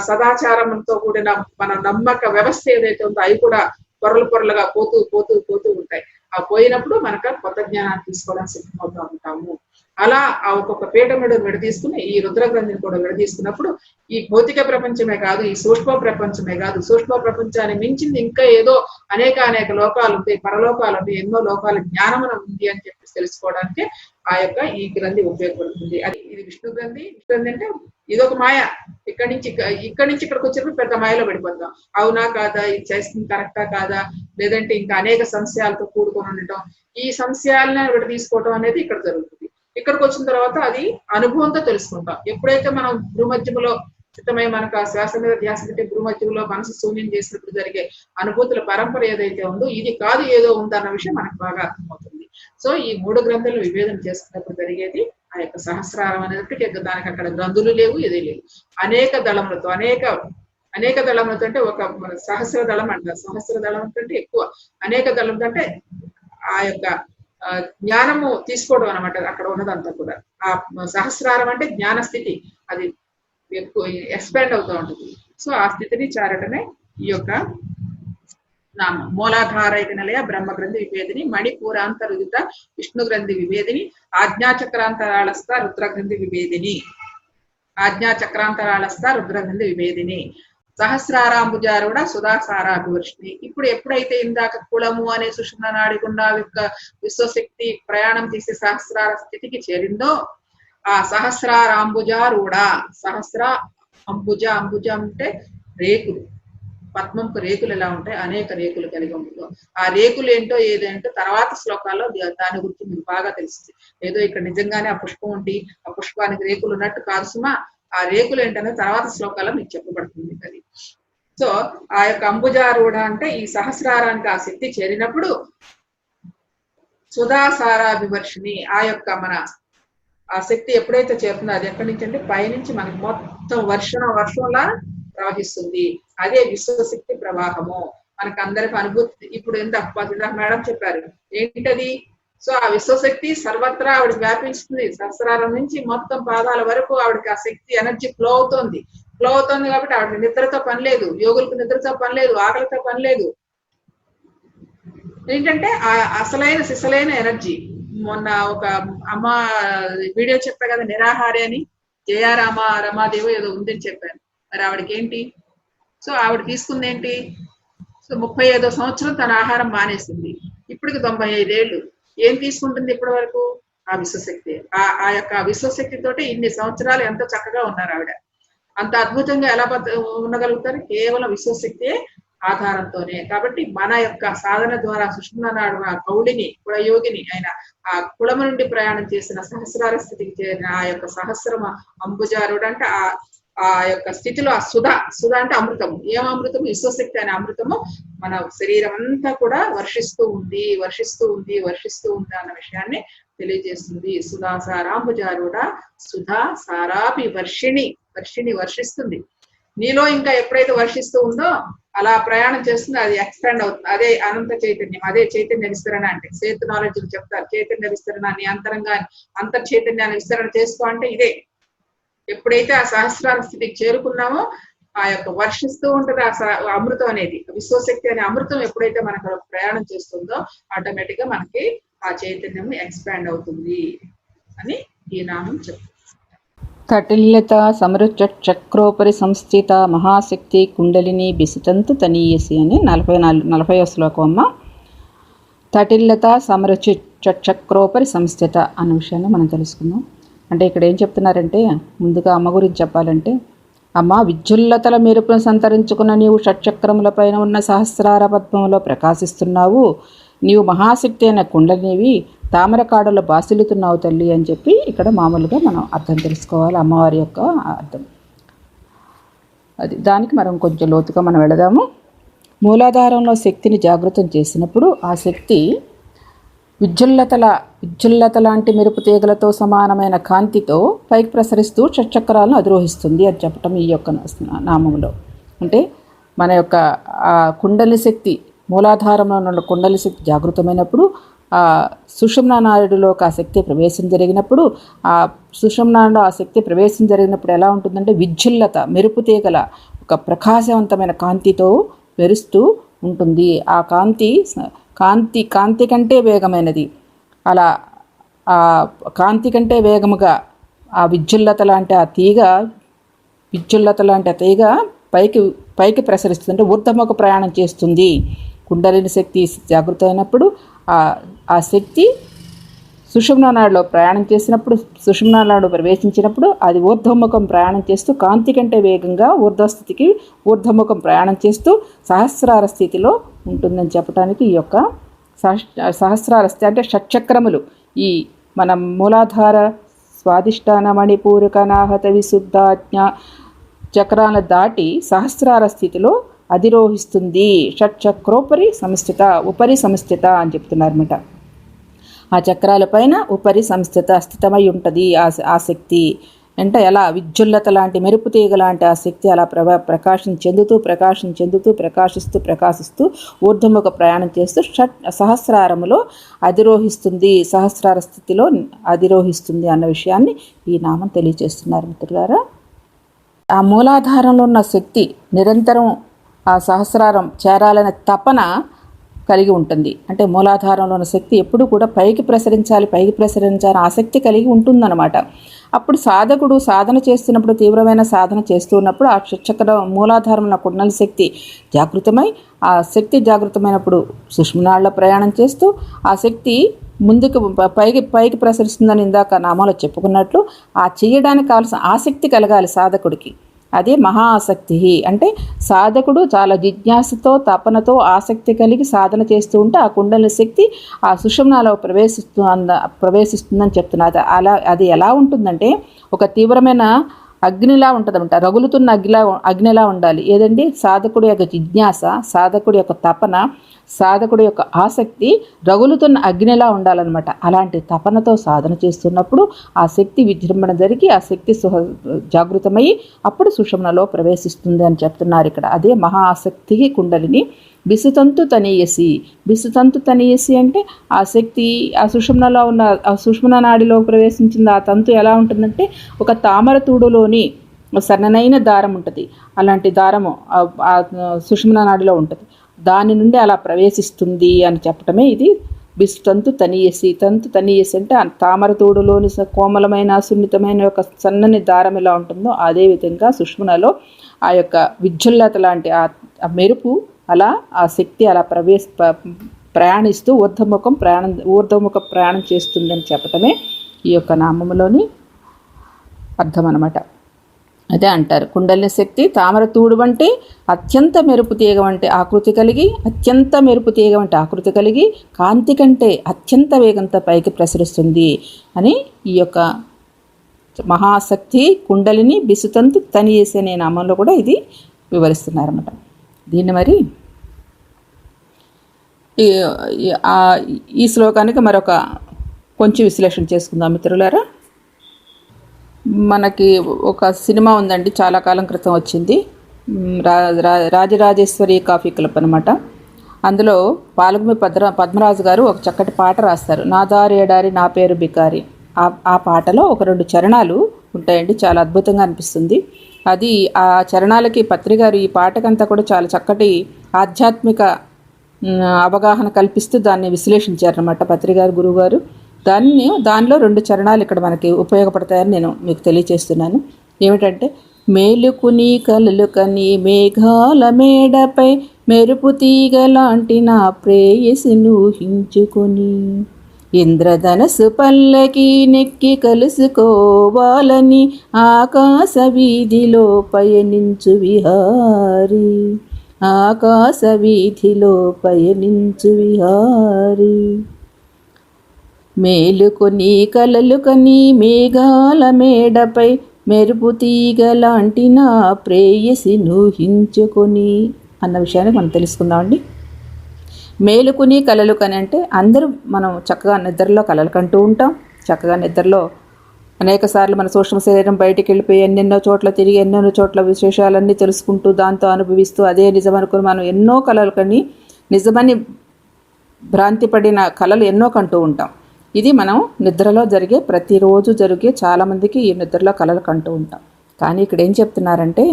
సదాచారంతో కూడిన మన నమ్మక వ్యవస్థ ఏదైతే ఉందో అవి కూడా పొరలుగా పోతూ ఉంటాయి. ఆ పోయినప్పుడు మనకు కొత్త జ్ఞానాన్ని తీసుకోవడానికి సిద్ధమవుతూ ఉంటాము. అలా ఆ ఒక్కొక్క పీఠముడు విడదీసుకుని ఈ రుద్ర గ్రంథిని కూడా విడదీసుకున్నప్పుడు ఈ భౌతిక ప్రపంచమే కాదు, ఈ సూక్ష్మ ప్రపంచమే కాదు, సూక్ష్మ ప్రపంచాన్ని మించింది ఇంకా ఏదో అనేక లోకాలు ఉంటాయి, పరలోకాలు ఉంటాయి, ఎన్నో లోకాల జ్ఞానం ఉంది అని చెప్పి తెలుసుకోవడానికి ఆ యొక్క ఈ గ్రంథి ఉపయోగపడుతుంది. ఇది విష్ణు గ్రంథి. గ్రంథి అంటే ఇదొక మాయ. ఇక్కడి నుంచి ఇక్కడికి వచ్చినప్పుడు పెద్ద మాయలో పడిపోతాం. అవునా కాదా, ఇది చేస్తుంది కరెక్టా కాదా, లేదంటే ఇంకా అనేక సంశయాలతో కూడుకొని ఉండటం, ఈ సంశయాలను విడ తీసుకోవటం అనేది ఇక్కడ జరుగుతుంది. ఇక్కడికి వచ్చిన తర్వాత అది అనుభవంతో తెలుసుకుంటాం. ఎప్పుడైతే మనం భూమధ్యములో చిత్తమై మనకు ఆ శ్వాస మీద ధ్యాస పెట్టి భూమధ్యములో మనసు శూన్యం చేసినప్పుడు జరిగే అనుభూతుల పరంపర ఏదైతే ఉందో ఇది కాదు ఏదో ఉందన్న విషయం మనకు బాగా అర్థమవుతుంది. సో ఈ 3 గ్రంథులు విభేదన చేసుకున్నప్పుడు జరిగేది ఆ యొక్క సహస్రారం అనేది. దానికి అక్కడ గ్రంథులు లేవు, ఏది లేవు. అనేక దళములతో అంటే ఒక సహస్ర దళం అంటారు. సహస్ర దళం కంటే ఎక్కువ అనేక దళం అంటే ఆ యొక్క జ్ఞానము తీసుకోవడం అనమాట. అక్కడ ఉన్నదంతా కూడా ఆ సహస్రారం అంటే జ్ఞాన స్థితి, అది ఎక్కువ ఎక్స్పాండ్ అవుతూ ఉంటుంది. సో ఆ స్థితిని చేరటమే ఈ యొక్క నామం. మూలాధారైక నిలయ బ్రహ్మ గ్రంథి విభేదిని, మణిపూరాంతరుదిత విష్ణు గ్రంథి విభేదిని, ఆజ్ఞాచక్రాంతరాళస్థ రుద్రగ్రంథి విభేదిని, ఆజ్ఞాచక్రాంతరాళస్థ రుద్రగ్రంథి విభేదిని, సహస్రారాంబుజారుడ సుధాసారాభివర్షిణి. ఇప్పుడు ఎప్పుడైతే ఇందాక కులము అనే సుషుమ్న నాడి గుండా విశ్వశక్తి ప్రయాణం చేసి సహస్రార స్థితికి చేరిందో ఆ సహస్రారాంబుజారుడ, సహస్ర అంబుజ అంటే రేకులు, పద్మంకు రేకులు ఎలా ఉంటాయి, అనేక రేకులు కలిగి ఉంటుంది. ఆ రేకులు ఏంటో ఏదేంటో తర్వాత శ్లోకాల్లో దాని గురించి మీకు బాగా తెలుస్తుంది. ఏదో ఇక్కడ నిజంగానే ఆ పుష్పం ఉండి ఆ పుష్పానికి రేకులు ఉన్నట్టు కాదు సుమా, ఆ రేకులు ఏంటనే తర్వాత శ్లోకాల్లో మీకు చెప్పబడుతుంది అది. సో ఆ యొక్క అంబుజారూఢ అంటే ఈ సహస్రారానికి ఆ శక్తి చేరినప్పుడు సుధాసారాభివర్షిణి, ఆ యొక్క మన ఆ శక్తి ఎప్పుడైతే చేరుతుందో అది ఎక్కడి నుంచి అంటే పైనుంచి మనకి మొత్తం వర్షంలా ప్రవహిస్తుంది. అదే విశ్వశక్తి ప్రవాహము. మనకు అందరికి అనుభూతి. ఇప్పుడు ఇందాక మేడం చెప్పారు ఏంటది. సో ఆ విశ్వశక్తి సర్వత్రా ఆవిడకి వ్యాపించుతుంది. సహస్రారం నుంచి మొత్తం పాదాల వరకు ఆవిడకి ఆ శక్తి ఎనర్జీ ఫ్లో అవుతోంది కాబట్టి ఆవిడ నిద్రతో పని లేదు, యోగులకు నిద్రతో పని లేదు, ఆకలితో పని లేదు. ఏంటంటే ఆ అసలైన సిసలైన ఎనర్జీ. మొన్న ఒక అమ్మ వీడియో చెప్పా కదా, నిరాహారి అని, జయారామ రమాదేవి ఏదో ఉందని చెప్పాను. మరి ఆవిడకి ఏంటి, సో ఆవిడ తీసుకుంది ఏంటి, సో 35వ సంవత్సరం తన ఆహారం మానేసింది. ఇప్పటికి 95 ఏళ్ళు. ఏం తీసుకుంటుంది ఇప్పటి వరకు? ఆ విశ్వశక్తి. ఆ యొక్క విశ్వశక్తి తోటి ఇన్ని సంవత్సరాలు ఎంతో చక్కగా ఉన్నారు ఆవిడ. అంత అద్భుతంగా ఎలా ఉండగలుగుతారు? కేవలం విశ్వశక్తి ఆధారంతోనే. కాబట్టి మన యొక్క సాధన ద్వారా సుష్మనాడు ఆ కౌళిని కులయోగిని ఆయన ఆ కులము నుండి ప్రయాణం చేసిన సహస్రార స్థితికి చేరిన ఆ యొక్క సహస్రమ అంబుజారుడు అంటే ఆ యొక్క స్థితిలో ఆ సుధ అంటే అమృతము. ఏం అమృతము? విశ్వశక్తి అనే అమృతము మన శరీరం అంతా కూడా వర్షిస్తూ ఉంది అన్న విషయాన్ని తెలియజేస్తుంది. సుధా సారాంబుజారుడ సుధా సారాపి వర్షిణి వర్షిస్తుంది. నీలో ఇంకా ఎప్పుడైతే వర్షిస్తూ ఉందో అలా ప్రయాణం చేస్తుందో అది ఎక్స్పాండ్ అవుతుంది. అదే అనంత చైతన్యం, అదే చైతన్య విస్తరణ అంటే. సేతు నాలెడ్జ్ చెప్తారు చైతన్య విస్తరణ, నీ అంతరంగా అంతర్ చైతన్యాన్ని విస్తరణ చేసుకో అంటే ఇదే. ఎప్పుడైతే ఆ సహస్రార స్థితికి చేరుకున్నామో ఆ యొక్క వర్షిస్తూ ఉంటుంది ఆ అమృతం అనేది, విశ్వశక్తి అనే అమృతం ఎప్పుడైతే మనకు ప్రయాణం చేస్తుందో ఆటోమేటిక్ గా మనకి ఆ చైతన్యం ఎక్స్పాండ్ అవుతుంది అని ఈ నామం చెప్తుంది. తటిల్లత సమరుచక్రోపరి సంస్థిత మహాశక్తి కుండలిని బిసితంతు తనీయసి అని 40వ శ్లోకం అమ్మ. తటిల్లత సమరుచక్రోపరి సంస్థిత అన్న విషయాన్ని మనం తెలుసుకుందాం. అంటే ఇక్కడ ఏం చెప్తున్నారంటే, ముందుగా అమ్మ గురించి చెప్పాలంటే, అమ్మ విద్యుల్లతల మెరుపును సంతరించుకున్న నీవు షట్చక్రముల పైన ఉన్న సహస్రార పద్మంలో ప్రకాశిస్తున్నావు. నీవు మహాశక్తి అయిన కుండలినివి, తామరకాడలో బాసిల్లుతున్నావు తల్లి అని చెప్పి ఇక్కడ మామూలుగా మనం అర్థం తెలుసుకోవాలి, అమ్మవారి యొక్క అర్థం అది. దానికి మనం కొంచెం లోతుగా మనం వెళదాము. మూలాధారంలో శక్తిని జాగృతం చేసినప్పుడు ఆ శక్తి విద్యుల్లత లాంటి మెరుపు తీగలతో సమానమైన కాంతితో పైకి ప్రసరిస్తూ షట్చక్రాలను అధిరోహిస్తుంది అని చెప్పటం ఈ యొక్క నామంలో. అంటే మన యొక్క ఆ కుండలి శక్తి, మూలాధారంలో ఉన్న కుండలి శక్తి జాగృతమైనప్పుడు, ఆ సుషుమ్నా నాయుడులోకి ఆ శక్తి ప్రవేశం జరిగినప్పుడు, ఆ సుషుమ్నాలో ఆ శక్తి ప్రవేశం జరిగినప్పుడు ఎలా ఉంటుందంటే విద్యుల్లత, మెరుపు తీగల ఒక ప్రకాశవంతమైన కాంతితో మెరుస్తూ ఉంటుంది. ఆ కాంతి కంటే వేగమైనది. అలా ఆ కాంతి కంటే వేగముగా ఆ విద్యుల్లత లాంటి ఆ తీగ పైకి ప్రసరిస్తుంది, అంటే ఊర్ధముఖ ప్రయాణం చేస్తుంది. కుండలిని శక్తి జాగృత అయినప్పుడు ఆ శక్తి సుషుమ్నా నాడిలో ప్రయాణం చేసినప్పుడు, సుషుమ్నా నాడు ప్రవేశించినప్పుడు అది ఊర్ధ్వముఖం ప్రయాణం చేస్తూ కాంతి కంటే వేగంగా ఊర్ధ్వస్థితికి ఊర్ధ్వముఖం ప్రయాణం చేస్తూ సహస్రార స్థితిలో ఉంటుందని చెప్పడానికి ఈ యొక్క సహస్రార స్థితి అంటే షట్చక్రములు, ఈ మన మూలాధార, స్వాదిష్టాన, మణిపూరక, నాహత, విశుద్ధాజ్ఞ చక్రాలను దాటి సహస్రార స్థితిలో అధిరోహిస్తుంది. షట్చక్రోపరి సంస్థిత, ఉపరి సంస్థిత అని చెప్తున్నారన్నమాట. ఆ చక్రాలపైన ఉపరి సంస్థిత, స్థితమై ఉంటుంది ఆ శక్తి. అంటే ఎలా విద్యుల్లత లాంటి మెరుపు తీగ లాంటి ఆ శక్తి అలా ప్రకాశం చెందుతూ ఊర్ధముఖ ప్రయాణం చేస్తూ సహస్రారములో అధిరోహిస్తుంది, సహస్రార స్థితిలో అధిరోహిస్తుంది అన్న విషయాన్ని ఈ నామం తెలియజేస్తున్నారు మిత్రులారా. ఆ మూలాధారంలో ఉన్న శక్తి నిరంతరం ఆ సహస్రారం చేరాలనే తపన కలిగి ఉంటుంది. అంటే మూలాధారంలో ఉన్న శక్తి ఎప్పుడు కూడా పైకి ప్రసరించాలి ఆసక్తి కలిగి ఉంటుందన్నమాట. అప్పుడు సాధకుడు సాధన చేస్తున్నప్పుడు, తీవ్రమైన సాధన చేస్తున్నప్పుడు ఆ షట్చక్ర మూలాధారంలో కుండలి శక్తి జాగృతమై, ఆ శక్తి జాగృతమైనప్పుడు సుష్మనాళ్ళ ప్రయాణం చేస్తూ ఆ శక్తి ముందుకు పైకి ప్రసరిస్తుందని ఇందాక నామాలో చెప్పుకున్నట్లు ఆ చేయడానికి కావాల్సిన ఆసక్తి కలగాలి సాధకుడికి. అదే మహా ఆసక్తి. అంటే సాధకుడు చాలా జిజ్ఞాసతో, తపనతో, ఆసక్తి కలిగి సాధన చేస్తూ ఉంటే ఆ కుండలి శక్తి ఆ సుషుమ్నాలో ప్రవేశిస్తుందని చెప్తున్నారు. అది ఎలా ఉంటుందంటే ఒక తీవ్రమైన అగ్నిలా ఉంటుందన్నమాట, రగులుతున్న అగ్నిలా ఉండాలి. ఏదండి? సాధకుడి యొక్క జిజ్ఞాస, సాధకుడి యొక్క తపన, సాధకుడి యొక్క ఆసక్తి రగులుతున్న అగ్నిలా ఉండాలన్నమాట. అలాంటి తపనతో సాధన చేస్తున్నప్పుడు ఆ శక్తి విజృంభణ జరిగి ఆ శక్తి జాగృతమయ్యి అప్పుడు సుషుమ్నలో ప్రవేశిస్తుంది అని చెప్తున్నారు ఇక్కడ. అదే మహా ఆసక్తికి కుండలిని బిసుతంతు తనీయసి. బిసుతంతు తనీయసి అంటే ఆ శక్తి ఆ సుషుమ్నలో ఉన్న ఆ సుషుమ్న నాడిలో ప్రవేశించింది. ఆ తంతు ఎలా ఉంటుందంటే ఒక తామర తూడులోని సన్ననైన దారం ఉంటుంది. అలాంటి దారము ఆ సుషుమ్న నాడిలో ఉంటుంది. దాని నుండి అలా ప్రవేశిస్తుంది అని చెప్పటమే ఇది బిసుతంతు తనీయసి. తంతు తనీయసి అంటే తామర తూడులోని కోమలమైన సున్నితమైన ఒక సన్నని దారం ఎలా ఉంటుందో అదేవిధంగా సుషుమ్నలో ఆ యొక్క విద్యుల్లత లాంటి ఆ మెరుపు అలా ఆ శక్తి అలా ప్రయాణిస్తూ ఊర్ధ్వముఖ ప్రయాణం చేస్తుందని చెప్పటమే ఈ యొక్క నామములోని అర్థం అన్నమాట. అదే అంటారు కుండలిని శక్తి తామర తూడు వంటి అత్యంత మెరుపు తీగ వంటి ఆకృతి కలిగి కాంతి కంటే అత్యంత వేగంతో పైకి ప్రసరిస్తుంది అని ఈ యొక్క మహాశక్తి కుండలిని బిసుతంతు తనీయసి అనే నామంలో కూడా ఇది వివరిస్తున్నారన్నమాట. దీన్ని మరి ఈ శ్లోకానికి మరొక కొంచెం విశ్లేషణ చేసుకుందాం మిత్రులారా. మనకి ఒక సినిమా ఉందండి, చాలా కాలం క్రితం వచ్చింది, రాజరాజేశ్వరి కాఫీ క్లబ్ అనమాట. అందులో పాల్గొని పద్మరాజు గారు ఒక చక్కటి పాట రాస్తారు, నా దారేడారి నా పేరు బికారి. ఆ పాటలో ఒక 2 చరణాలు ఉంటాయండి, చాలా అద్భుతంగా అనిపిస్తుంది. అది ఆ చరణాలకి పత్రిగారు ఈ పాటకంతా కూడా చాలా చక్కటి ఆధ్యాత్మిక అవగాహన కల్పిస్తూ దాన్ని విశ్లేషించారనమాట పత్రిగారు గురువుగారు. దానిలో 2 చరణాలు ఇక్కడ మనకి ఉపయోగపడతాయని నేను మీకు తెలియచేస్తున్నాను. ఏమిటంటే, మేలుకుని కలలు కని మేఘాల మేడపై మెరుపు తీగలాంటి నా ప్రేయసి నూహించుకొని ఇంద్రధనసు పల్లకి నెక్కి కలుసుకోవాలని ఆకాశ వీధిలో పయనించు విహారి. మేలుకొని కలలు కని మేఘాల మేడపై మెరుపు తీగలాంటి నా ప్రేయసి నూహించుకొని అన్న విషయాన్ని మనం తెలుసుకుందామండి. మేలుకుని కలలు కని అంటే అందరూ మనం చక్కగా నిద్రలో కలలు కంటూ ఉంటాం. చక్కగా నిద్రలో అనేక సార్లు మన సూక్ష్మ శరీరం బయటికి వెళ్ళిపోయి ఎన్నెన్నో చోట్ల తిరిగి ఎన్నెన్నో చోట్ల విశేషాలన్నీ తెలుసుకుంటూ దాంతో అనుభవిస్తూ అదే నిజమనుకుని మనం ఎన్నో కలలు కని నిజమని భ్రాంతి పడిన కలలు ఎన్నో కంటూ ఉంటాం. ఇది మనం నిద్రలో ప్రతిరోజు జరిగే చాలామందికి ఈ నిద్రలో కలలు కంటూ ఉంటాం. కానీ ఇక్కడ ఏం చెప్తున్నారంటే,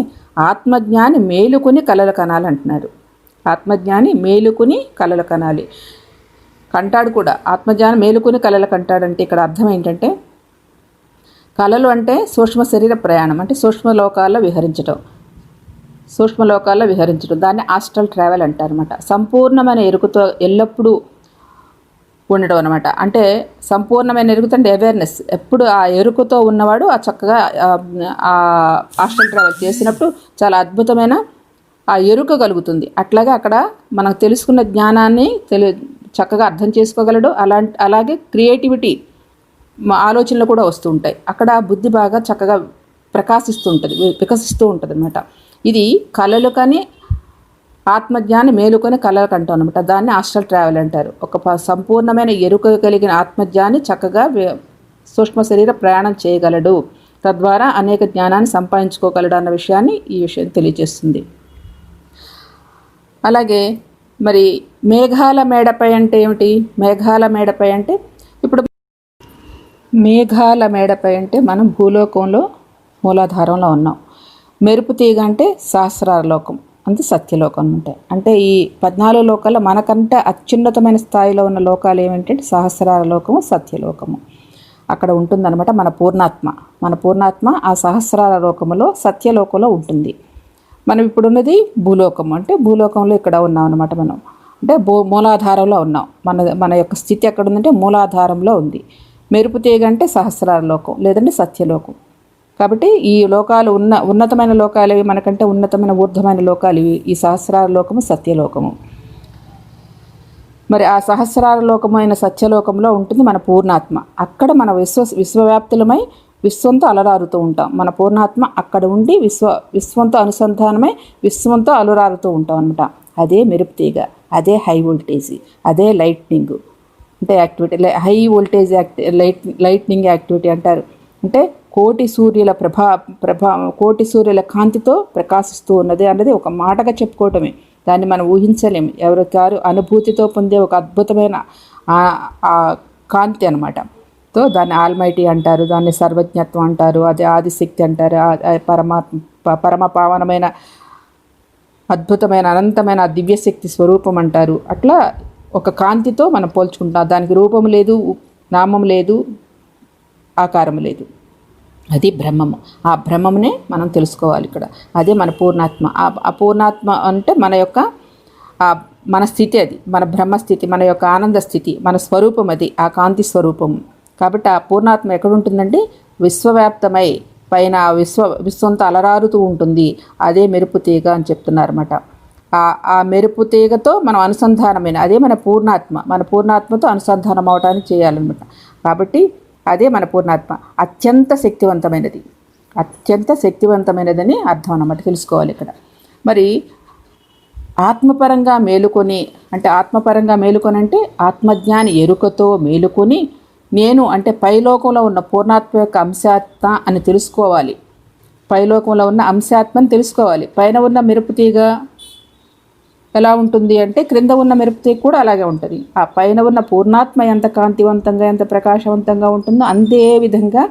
ఆత్మజ్ఞాని మేలుకుని కలలు కనాలంటున్నాడు. ఆత్మజ్ఞాని మేలుకుని కలలు కనాలి కంటాడు కూడా. ఆత్మజ్ఞానం మేలుకుని కలలు కంటాడంటే ఇక్కడ అర్థం ఏంటంటే, కలలు అంటే సూక్ష్మ శరీర ప్రయాణం, అంటే సూక్ష్మలోకాల్లో విహరించడం, దాన్ని ఆస్ట్రల్ ట్రావెల్ అంటారన్నమాట. సంపూర్ణమైన ఎరుకతో ఎల్లప్పుడూ ఉండడం అనమాట. అంటే సంపూర్ణమైన ఎరుకతో అంటే అవేర్నెస్, ఎప్పుడు ఆ ఎరుకతో ఉన్నవాడు ఆ చక్కగా ఆ ఆస్ట్రల్ ట్రావెల్ చేసినప్పుడు చాలా అద్భుతమైన ఆ ఎరుక కలుగుతుంది. అట్లాగే అక్కడ మనం తెలుసుకున్న జ్ఞానాన్ని చక్కగా అర్థం చేసుకోగలడు. అలాగే క్రియేటివిటీ ఆలోచనలు కూడా వస్తూ ఉంటాయి. అక్కడ బుద్ధి బాగా చక్కగా వికసిస్తూ ఉంటుంది అనమాట. ఇది కలలు కానీ ఆత్మజ్ఞాని మేలుకొని కలలు కంటాం అనమాట. దాన్ని ఆస్ట్రల్ ట్రావెల్ అంటారు. ఒక సంపూర్ణమైన ఎరుక కలిగిన ఆత్మజ్ఞాని చక్కగా సూక్ష్మ శరీర ప్రయాణం చేయగలడు, తద్వారా అనేక జ్ఞానాన్ని సంపాదించుకోగలడు అన్న విషయాన్ని ఈ విషయం తెలియజేస్తుంది. అలాగే మరి మేఘాల మేడపై అంటే ఏమిటి? మేఘాల మేడపై అంటే మనం భూలోకంలో మూలాధారంలో ఉన్నాం. మెరుపు తీగ అంటే సహస్రార లోకం, అంటే సత్యలోకం ఉంటాయి. అంటే ఈ 14 లోకాల మనకంటే అత్యున్నతమైన స్థాయిలో ఉన్న లోకాలు ఏమిటంటే సహస్రార లోకము, సత్యలోకము. అక్కడ ఉంటుందన్నమాట మన పూర్ణాత్మ ఆ సహస్రార లోకములో సత్యలోకంలో ఉంటుంది. మనం ఇప్పుడున్నది భూలోకము, అంటే భూలోకంలో ఇక్కడ ఉన్నాం అనమాట. మనం అంటే మూలాధారంలో ఉన్నాం. మన యొక్క స్థితి ఎక్కడ ఉందంటే మూలాధారంలో ఉంది. మెరుపు తీగ అంటే సహస్రార లోకం, లేదంటే సత్యలోకం. కాబట్టి ఈ లోకాలు ఉన్నతమైన లోకాలు ఇవి, మనకంటే ఉన్నతమైన ఊర్ధ్వమైన లోకాలు ఇవి. ఈ సహస్రార లోకము, సత్యలోకము. మరి ఆ సహస్రార లోకమైన సత్యలోకంలో ఉంటుంది మన పూర్ణాత్మ. అక్కడ మన విశ్వవ్యాప్తులమై విశ్వంతో అలరారుతూ ఉంటాం. మన పూర్ణాత్మ అక్కడ ఉండి విశ్వంతో అనుసంధానమై విశ్వంతో అలరారుతూ ఉంటాం అనమాట. అదే మెరుపు తీగ, అదే హై వోల్టేజ్, అదే లైట్నింగ్ అంటే activity. High voltage lightning activity అంటారు. అంటే కోటి సూర్యుల కాంతితో ప్రకాశిస్తూ ఉన్నది అన్నది ఒక మాటగా చెప్పుకోవటమే, దాన్ని మనం ఊహించలేము. ఎవరికారు అనుభూతితో పొందే ఒక అద్భుతమైన ఆ కాంతి అనమాట. దాన్ని ఆల్మైటీ అంటారు, దాన్ని సర్వజ్ఞత్వం అంటారు, అది ఆదిశక్తి అంటారు, పరమ పావనమైన అద్భుతమైన అనంతమైన దివ్యశక్తి స్వరూపం అంటారు. అట్లా ఒక కాంతితో మనం పోల్చుకుంటాం. దానికి రూపం లేదు, నామం లేదు, ఆకారం లేదు. అది బ్రహ్మము. ఆ బ్రహ్మమునే మనం తెలుసుకోవాలి ఇక్కడ. అదే మన పూర్ణాత్మ. ఆ పూర్ణాత్మ అంటే మన స్థితి, అది మన బ్రహ్మస్థితి, మన యొక్క ఆనంద స్థితి, మన స్వరూపం, అది ఆ కాంతి స్వరూపం. కాబట్టి ఆ పూర్ణాత్మ ఎక్కడ ఉంటుందండి? విశ్వవ్యాప్తమై పైన విశ్వంతో అలరారుతూ ఉంటుంది. అదే మెరుపు తీగ అని చెప్తున్నారన్నమాట. ఆ మెరుపు తీగతో మనం అనుసంధానమైన అదే మన పూర్ణాత్మ. మన పూర్ణాత్మతో అనుసంధానం అవడానికి చేయాలన్నమాట. కాబట్టి అదే మన పూర్ణాత్మ. అత్యంత శక్తివంతమైనదని అర్థం అన్నమాట, తెలుసుకోవాలి ఇక్కడ. మరి ఆత్మపరంగా మేలుకొని అంటే ఆత్మజ్ఞాని ఎరుకతో మేలుకొని నేను అంటే పైలోకంలో ఉన్న పూర్ణాత్మ యొక్క అంశాత్మ అని తెలుసుకోవాలి. పైలోకంలో ఉన్న అంశాత్మని తెలుసుకోవాలి. పైన ఉన్న మెరుపు తీగ ఎలా ఉంటుంది అంటే క్రింద ఉన్న మెరుపు తీగ కూడా అలాగే ఉంటుంది. ఆ పైన ఉన్న పూర్ణాత్మ ఎంత కాంతివంతంగా, ఎంత ప్రకాశవంతంగా ఉంటుందో అంతే విధంగా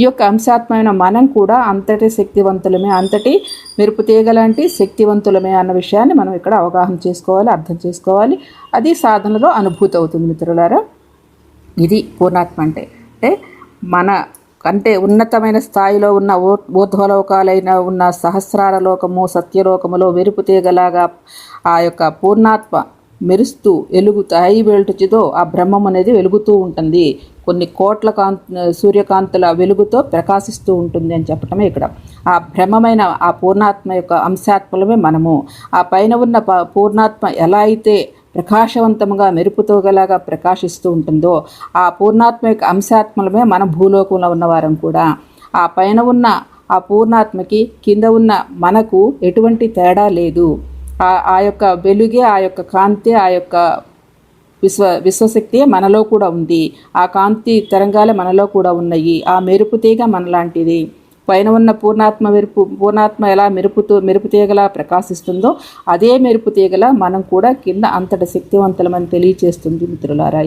ఈ యొక్క అంశాత్మైన మనం కూడా అంతటి శక్తివంతులమే, అంతటి మెరుపు తీగ లాంటి శక్తివంతులమే అన్న విషయాన్ని మనం ఇక్కడ అవగాహన చేసుకోవాలి, అర్థం చేసుకోవాలి. అది సాధనలో అనుభూతి అవుతుంది మిత్రులారా. ఇది పూర్ణాత్మ అంటే మన అంటే ఉన్నతమైన స్థాయిలో ఉన్న ఊర్ధ్వలోకాలైన ఉన్న సహస్రార లోకము, సత్యలోకములో మెరుపు తీగలాగా ఆ యొక్క పూర్ణాత్మ మెరుస్తూ హై వోల్టేజ్తో ఆ బ్రహ్మం అనేది వెలుగుతూ ఉంటుంది. కొన్ని కోట్ల సూర్యకాంతుల వెలుగుతో ప్రకాశిస్తూ ఉంటుంది అని చెప్పటమే ఇక్కడ. ఆ బ్రహ్మమైన ఆ పూర్ణాత్మ యొక్క అంశాత్మలమే మనము. ఆ పైన ఉన్న పూర్ణాత్మ ఎలా అయితే ప్రకాశవంతంగా మెరుపుతోగలాగా ప్రకాశిస్తూ ఉంటుందో ఆ పూర్ణాత్మ యొక్క అంశాత్మలమే మన భూలోకంలో ఉన్నవారం కూడా. ఆ పైన ఉన్న ఆ పూర్ణాత్మకి కింద ఉన్న మనకు ఎటువంటి తేడా లేదు. ఆ యొక్క వెలుగే, ఆ యొక్క కాంతి, ఆ యొక్క విశ్వశక్తి మనలో కూడా ఉంది. ఆ కాంతి తరంగాలే మనలో కూడా ఉన్నాయి. ఆ మెరుపు తీగ మనలాంటిది. పైన ఉన్న పూర్ణాత్మ ఎలా మెరుపు తీగలా ప్రకాశిస్తుందో అదే మెరుపు తీగలా మనం కూడా కింద అంతటి శక్తివంతులమని తెలియచేస్తుంది మిత్రులారా.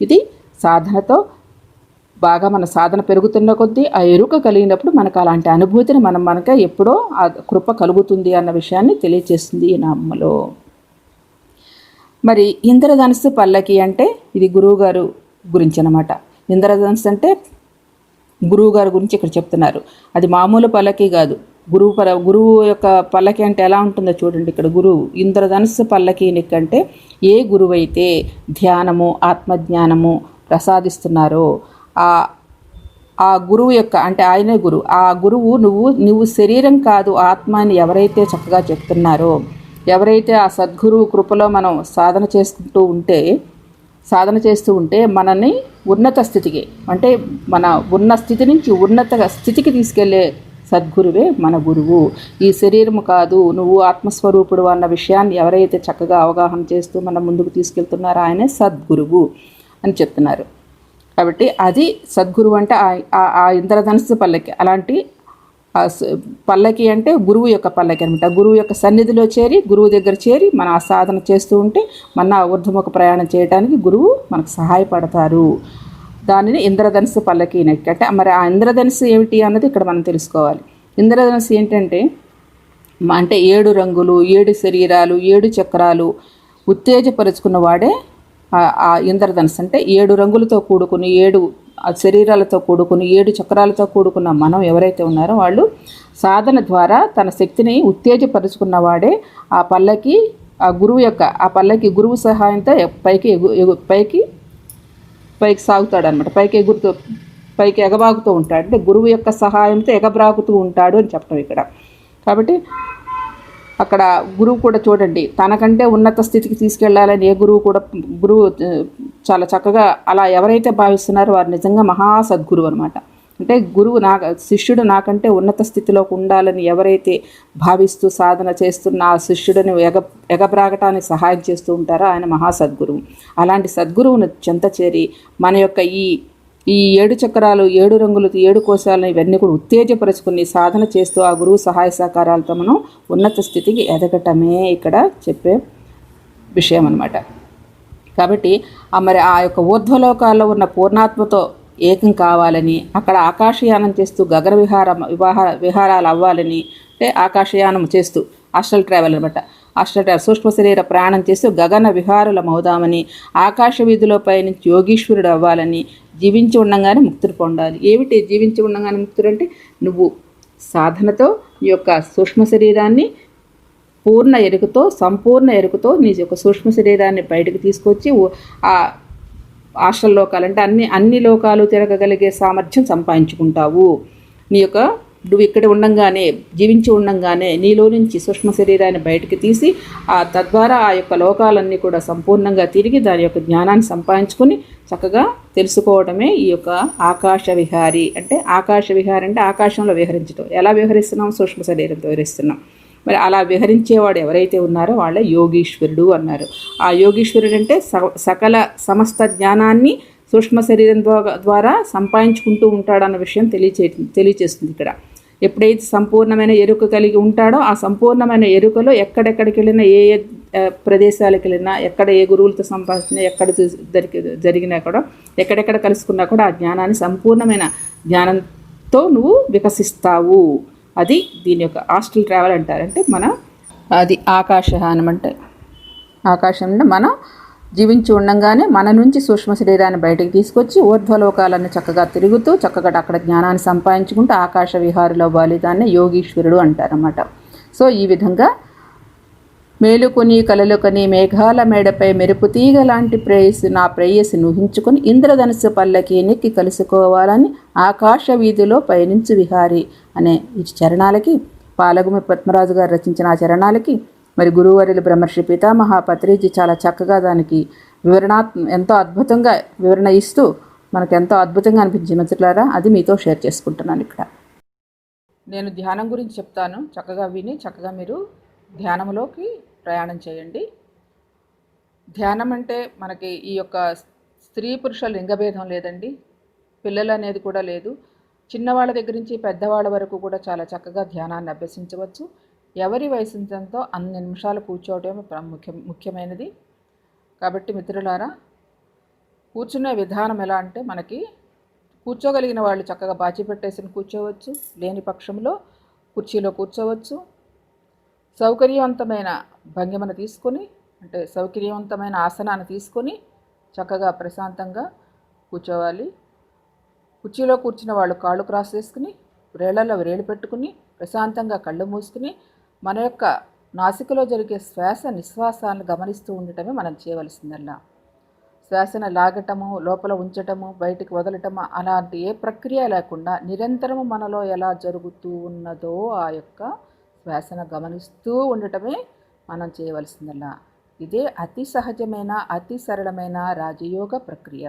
ఇది సాధనతో బాగా మన సాధన పెరుగుతున్న కొద్దీ ఆ ఎరుక కలిగినప్పుడు మనకు అలాంటి అనుభూతిని మనకు ఎప్పుడో ఆ కృప కలుగుతుంది అన్న విషయాన్ని తెలియచేస్తుంది ఈ నామములో. మరి ఇంద్రధనుస్సు పల్లకి అంటే ఇది గురువుగారు గురించి అన్నమాట. ఇంద్రధనుస్సు అంటే గురువుగారు గురించి ఇక్కడ చెప్తున్నారు. అది మామూలు పల్లకి కాదు. గురువు యొక్క పల్లకి అంటే ఎలా ఉంటుందో చూడండి. ఇక్కడ గురువు ఇంద్రధనుస్సు పల్లకి అంటే ఏ గురువైతే ధ్యానము, ఆత్మజ్ఞానము ప్రసాదిస్తున్నారో ఆ గురువు యొక్క అంటే ఆయనే గురువు. ఆ గురువు నువ్వు శరీరం కాదు ఆత్మ అని ఎవరైతే చక్కగా చెప్తున్నారో, ఎవరైతే ఆ సద్గురువు కృపలో మనం సాధన చేస్తూ ఉంటే మనల్ని ఉన్నత స్థితికి అంటే మన ఉన్న స్థితి నుంచి ఉన్నత స్థితికి తీసుకెళ్లే సద్గురువే మన గురువు. ఈ శరీరము కాదు, నువ్వు ఆత్మస్వరూపుడు అన్న విషయాన్ని ఎవరైతే చక్కగా అవగాహన చేస్తూ మనం ముందుకు తీసుకెళ్తున్నారో ఆయనే సద్గురువు అని చెప్తున్నారు. కాబట్టి అది సద్గురువు అంటే ఆ ఇంద్రధనుస్సు పల్లకి. అలాంటి పల్లకి అంటే గురువు యొక్క పల్లకి అనమాట. గురువు యొక్క సన్నిధిలో చేరి, గురువు దగ్గర చేరి మన ఆ సాధన చేస్తూ ఉంటే మన ఊర్ధ్వముఖ ప్రయాణం చేయడానికి గురువు మనకు సహాయపడతారు. దానిని ఇంద్రధనుస్సు పల్లకి అంటే మరి ఆ ఇంద్రధనుస్సు ఏమిటి అన్నది ఇక్కడ మనం తెలుసుకోవాలి. ఇంద్రధనుస్సు ఏంటంటే 7 రంగులు, 7 శరీరాలు, 7 చక్రాలు ఉత్తేజపరుచుకున్న వాడే ఆ ఇంద్రధనుస్సు. అంటే 7 రంగులతో కూడుకుని, 7 శరీరాలతో కూడుకుని, 7 చక్రాలతో కూడుకున్న మనం ఎవరైతే ఉన్నారో వాళ్ళు సాధన ద్వారా తన శక్తిని ఉత్తేజపరుచుకున్న వాడే ఆ పల్లకి, ఆ గురువు యొక్క ఆ పల్లకి గురువు సహాయంతో పైకి సాగుతాడు అనమాట. పైకి ఎగబాగుతూ ఉంటాడు. అంటే గురువు యొక్క సహాయంతో ఎగబ్రాగుతూ ఉంటాడు అని చెప్పడం ఇక్కడ. కాబట్టి అక్కడ గురువు కూడా చూడండి, తనకంటే ఉన్నత స్థితికి తీసుకెళ్లాలని గురువు చాలా చక్కగా అలా ఎవరైతే భావిస్తున్నారో వారు నిజంగా మహాసద్గురువు అనమాట. అంటే గురువు శిష్యుడు నాకంటే ఉన్నత స్థితిలోకి ఉండాలని ఎవరైతే భావిస్తూ సాధన చేస్తున్న ఆ శిష్యుడిని ఎగబ్రాగటానికి సహాయం చేస్తూ ఉంటారో ఆయన మహాసద్గురువు. అలాంటి సద్గురువును చెంత చేరి మన యొక్క ఈ 7 చక్రాలు, 7 రంగులు, 7 కోశాలను ఇవన్నీ కూడా ఉత్తేజపరుచుకుని సాధన చేస్తూ ఆ గురువు సహాయ సహకారాలతో మనం ఉన్నత స్థితికి ఎదగటమే ఇక్కడ చెప్పే విషయం అన్నమాట. కాబట్టి మరి ఆ యొక్క ఊర్ధ్వలోకాల్లో ఉన్న పూర్ణాత్మతో ఏకం కావాలని, అక్కడ ఆకాశయానం చేస్తూ గగన విహారాలు అవ్వాలని, అంటే ఆకాశయానం చేస్తూ ఆస్ట్రల్ ట్రావెల్ అనమాట. సూక్ష్మ శరీర ప్రయాణం చేస్తూ గగన విహారులం అవుదామని, ఆకాశ వీధిలో పయనించి యోగీశ్వరుడు అవ్వాలని, జీవించి ఉండగానే ముక్తులు పొందాలి. ఏమిటి జీవించి ఉండగానే ముక్తుడు అంటే, నువ్వు సాధనతో నీ యొక్క సూక్ష్మ శరీరాన్ని పూర్ణ ఎరుకతో, సంపూర్ణ ఎరుకతో నీ యొక్క సూక్ష్మ శరీరాన్ని బయటకు తీసుకొచ్చి ఆ ఆస్ట్రల్ లోకాలు అంటే అన్ని లోకాలు తిరగగలిగే సామర్థ్యం సంపాదించుకుంటావు. నీ యొక్క నువ్వు ఇక్కడ ఉండంగానే, జీవించి ఉండంగానే నీలో నుంచి సూక్ష్మ శరీరాన్ని బయటికి తీసి తద్వారా ఆ యొక్క లోకాలన్నీ కూడా సంపూర్ణంగా తిరిగి దాని యొక్క జ్ఞానాన్ని సంపాదించుకొని చక్కగా తెలుసుకోవడమే ఈ యొక్క ఆకాశ విహారి. అంటే ఆకాశ విహారి అంటే ఆకాశంలో విహరించడం. ఎలా విహరిస్తున్నాం? సూక్ష్మ శరీరంతో విహరిస్తున్నాం. మరి అలా విహరించేవాడు ఎవరైతే ఉన్నారో వాళ్ళే యోగీశ్వరుడు అన్నారు. ఆ యోగీశ్వరుడు అంటే సకల సమస్త జ్ఞానాన్ని సూక్ష్మ శరీరం ద్వారా సంపాదించుకుంటూ ఉంటాడన్న విషయం తెలియచేస్తుంది ఇక్కడ. ఎప్పుడైతే సంపూర్ణమైన ఎరుక కలిగి ఉంటాడో ఆ సంపూర్ణమైన ఎరుకలో ఎక్కడెక్కడికి వెళ్ళినా, ఏ ప్రదేశాలకు వెళ్ళినా, ఎక్కడ ఏ గురువులతో సంపాదించినా, ఎక్కడ జరిగినా కూడా, ఎక్కడెక్కడ కలుసుకున్నా కూడా ఆ జ్ఞానాన్ని సంపూర్ణమైన జ్ఞానంతో నువ్వు వికసిస్తావు. అది దీని యొక్క ఆస్ట్రల్ ట్రావెల్ అంటారు. అంటే అది ఆకాశయానం అంటే ఆకాశం అంటే మనం జీవించి ఉండంగానే మన నుంచి సూక్ష్మ శరీరాన్ని బయటకు తీసుకొచ్చి ఊర్ధ్వలోకాలను చక్కగా తిరుగుతూ చక్కగా అక్కడ జ్ఞానాన్ని సంపాదించుకుంటూ ఆకాశ విహారులో అవ్వాలి. దాన్ని యోగీశ్వరుడు అంటారన్నమాట. సో ఈ విధంగా మేలుకొని కలలుకొని మేఘాల మేడపై మెరుపు తీగ లాంటి నా ప్రేయసి ఊహించుకొని ఇంద్రధనుస్సు పల్లకి నెక్కి కలుసుకోవాలని ఆకాశ వీధిలో పయనించు విహారి అనే ఈ చరణాలకి, పాలగుమి పద్మరాజు గారు రచించిన ఆ చరణాలకి మరి గురువర్యులు బ్రహ్మర్షి పితామహ పత్రిజీ చాలా చక్కగా దానికి ఎంతో అద్భుతంగా వివరణ ఇస్తూ మనకు ఎంతో అద్భుతంగా అనిపించింది మిత్రులారా. అది మీతో షేర్ చేసుకుంటున్నాను. ఇక్కడ నేను ధ్యానం గురించి చెప్తాను, చక్కగా విని చక్కగా మీరు ధ్యానంలోకి ప్రయాణం చేయండి. ధ్యానం అంటే మనకి ఈ యొక్క స్త్రీ పురుషుల లింగభేదం లేదండి, పిల్లలు అనేది కూడా లేదు. చిన్నవాళ్ళ దగ్గర నుంచి పెద్దవాళ్ళ వరకు కూడా చాలా చక్కగా ధ్యానాన్ని అభ్యసించవచ్చు. ఎవరి వయసుంతో అన్ని నిమిషాలు కూర్చోవడమే ముఖ్యమైనది. కాబట్టి మిత్రులారా, కూర్చునే విధానం ఎలా అంటే, మనకి కూర్చోగలిగిన వాళ్ళు చక్కగా బాచి పెట్టేసి కూర్చోవచ్చు, లేని పక్షంలో కుర్చీలో కూర్చోవచ్చు. సౌకర్యవంతమైన భంగిమను తీసుకొని, అంటే సౌకర్యవంతమైన ఆసనాన్ని తీసుకొని చక్కగా ప్రశాంతంగా కూర్చోవాలి. కుర్చీలో కూర్చున్న వాళ్ళు కాళ్ళు క్రాస్ చేసుకుని, వేళ్లలో వేలు పెట్టుకుని ప్రశాంతంగా కళ్ళు మూసుకుని మన యొక్క నాసికలో జరిగే శ్వాస నిశ్వాసాలను గమనిస్తూ ఉండటమే మనం చేయవలసిందల్లా. శ్వాసను లాగటము, లోపల ఉంచటము, బయటికి వదలటము అలాంటి ఏ ప్రక్రియ లేకుండా నిరంతరము మనలో ఎలా జరుగుతూ ఉన్నదో ఆ యొక్క శ్వాసను గమనిస్తూ ఉండటమే మనం చేయవలసిందల్లా. ఇదే అతి సహజమైన, అతి సరళమైన రాజయోగ ప్రక్రియ.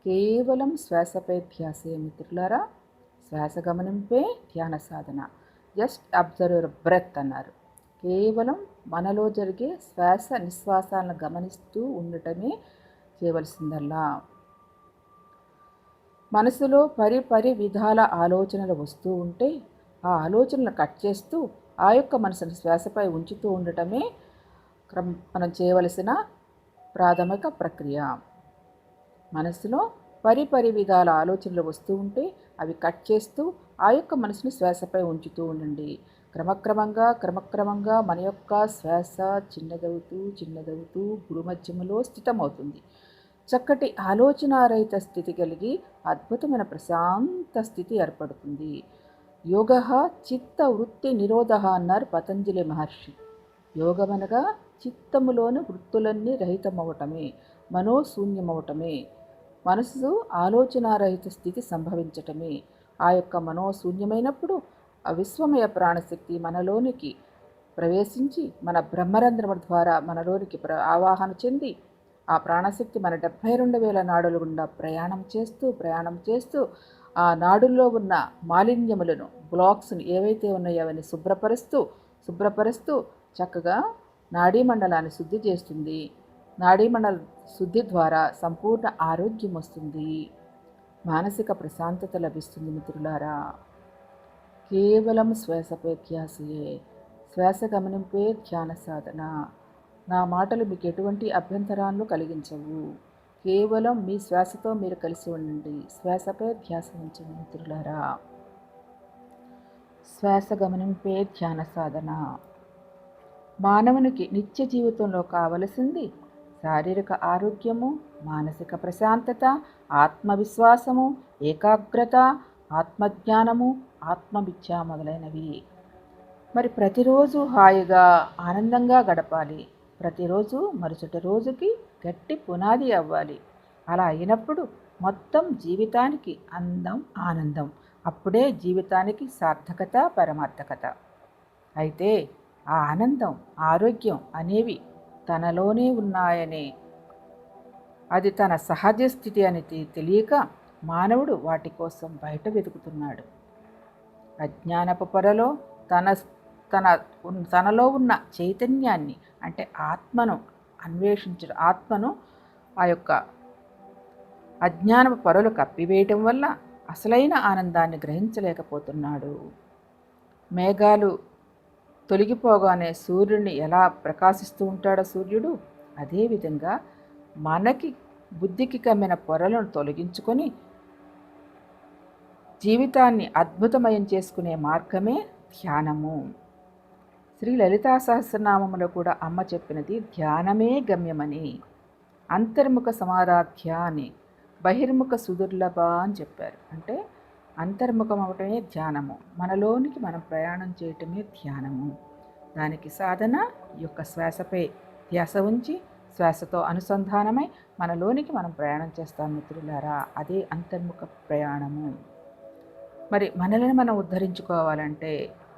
కేవలం శ్వాసపై ధ్యాసే మిత్రులారా. శ్వాస గమనింపే ధ్యాన సాధన. జస్ట్ అబ్జర్వ్ యువర్ బ్రెత్ అన్నారు. కేవలం మనలో జరిగే శ్వాస నిశ్వాసాలను గమనిస్తూ ఉండటమే చేయవలసిందల్లా. మనసులో పరి విధాల ఆలోచనలు వస్తూ ఉంటే ఆ ఆలోచనలు కట్ చేస్తూ ఆ యొక్క మనసును శ్వాసపై ఉంచుతూ ఉండటమే మనం చేయవలసిన ప్రాథమిక ప్రక్రియ. మనసులో పరి విధాల ఆలోచనలు వస్తూ ఉంటే అవి కట్ చేస్తూ ఆ యొక్క మనసుని శ్వాసపై ఉంచుతూ ఉండండి. క్రమక్రమంగా మన యొక్క శ్వాస చిన్నదవుతూ గురుమధ్యములో స్థితమవుతుంది. చక్కటి ఆలోచనారహిత స్థితి కలిగి అద్భుతమైన ప్రశాంత స్థితి ఏర్పడుతుంది. యోగ చిత్త వృత్తి నిరోధ అన్నారు పతంజలి మహర్షి. యోగమనగా చిత్తములోని వృత్తులన్నీ రహితమవటమే, మనోశూన్యమవటమే, మనసు ఆలోచనారహిత స్థితి సంభవించటమే. ఆ యొక్క మనోశూన్యమైనప్పుడు ఆ విశ్వమయ ప్రాణశక్తి మనలోనికి ప్రవేశించి మన బ్రహ్మరంధ్రము ద్వారా మనలోనికి ఆవాహన చెంది ఆ ప్రాణశక్తి మన 72,000 నాడుల గుండా ప్రయాణం చేస్తూ ఆ నాడుల్లో ఉన్న మాలిన్యములను, బ్లాక్స్ని ఏవైతే ఉన్నాయో అవన్నీ శుభ్రపరుస్తూ చక్కగా నాడీ మండలాన్ని శుద్ధి చేస్తుంది. నాడీ మండల శుద్ధి ద్వారా సంపూర్ణ ఆరోగ్యం వస్తుంది, మానసిక ప్రశాంతత లభిస్తుంది. మిత్రులారా, కేవలం శ్వాసపై ధ్యాసయే, శ్వాస గమనింపే ధ్యాన సాధన. నా మాటలు మీకు ఎటువంటి అభ్యంతరాలను కలిగించవు. కేవలం మీ శ్వాసతో మీరు కలిసి ఉండండి. శ్వాసపై ధ్యాస ఉంచండి మిత్రులారా. శ్వాస గమనింపే ధ్యాన సాధన. మానవునికి నిత్య జీవితంలో కావలసింది శారీరక ఆరోగ్యము, మానసిక ప్రశాంతత, ఆత్మవిశ్వాసము, ఏకాగ్రత, ఆత్మజ్ఞానము, ఆత్మవిద్య మొదలైనవి. మరి ప్రతిరోజు హాయిగా ఆనందంగా గడపాలి. ప్రతిరోజు మరుసటి రోజుకి గట్టి పునాది అవ్వాలి. అలా అయినప్పుడు మొత్తం జీవితానికి అందం, ఆనందం. అప్పుడే జీవితానికి సార్థకత, పరమార్థకత. అయితే ఆ ఆనందం, ఆరోగ్యం అనేవి తనలోనే ఉన్నాయని, అది తన సహజ స్థితి అని తెలియక మానవుడు వాటి కోసం బయట వెతుకుతున్నాడు. అజ్ఞానపు పొరలో తనలో ఉన్న చైతన్యాన్ని, అంటే ఆత్మను అన్వేషించడం, ఆత్మను ఆ యొక్క అజ్ఞానపు పొరలు కప్పివేయటం వల్ల అసలైన ఆనందాన్ని గ్రహించలేకపోతున్నాడు. మేఘాలు తొలగిపోగానే సూర్యుడిని ఎలా ప్రకాశిస్తూ ఉంటాడో సూర్యుడు, అదేవిధంగా మనకి బుద్ధికి కమ్మిన పొరలను తొలగించుకొని జీవితాన్ని అద్భుతమయం చేసుకునే మార్గమే ధ్యానము. శ్రీ లలితా సహస్రనామములో కూడా అమ్మ చెప్పినది ధ్యానమే గమ్యమని. అంతర్ముఖ సమారాధ్య అని, బహిర్ముఖ సుదుర్లభ అని చెప్పారు. అంటే అంతర్ముఖం అవటమే ధ్యానము, మనలోనికి మనం ప్రయాణం చేయటమే ధ్యానము. దానికి సాధన ఈ యొక్క శ్వాసపై ధ్యాస ఉంచి శ్వాసతో అనుసంధానమై మనలోనికి మనం ప్రయాణం చేస్తాం మిత్రులారా. అదే అంతర్ముఖ ప్రయాణము. మరి మనల్ని మనం ఉద్ధరించుకోవాలంటే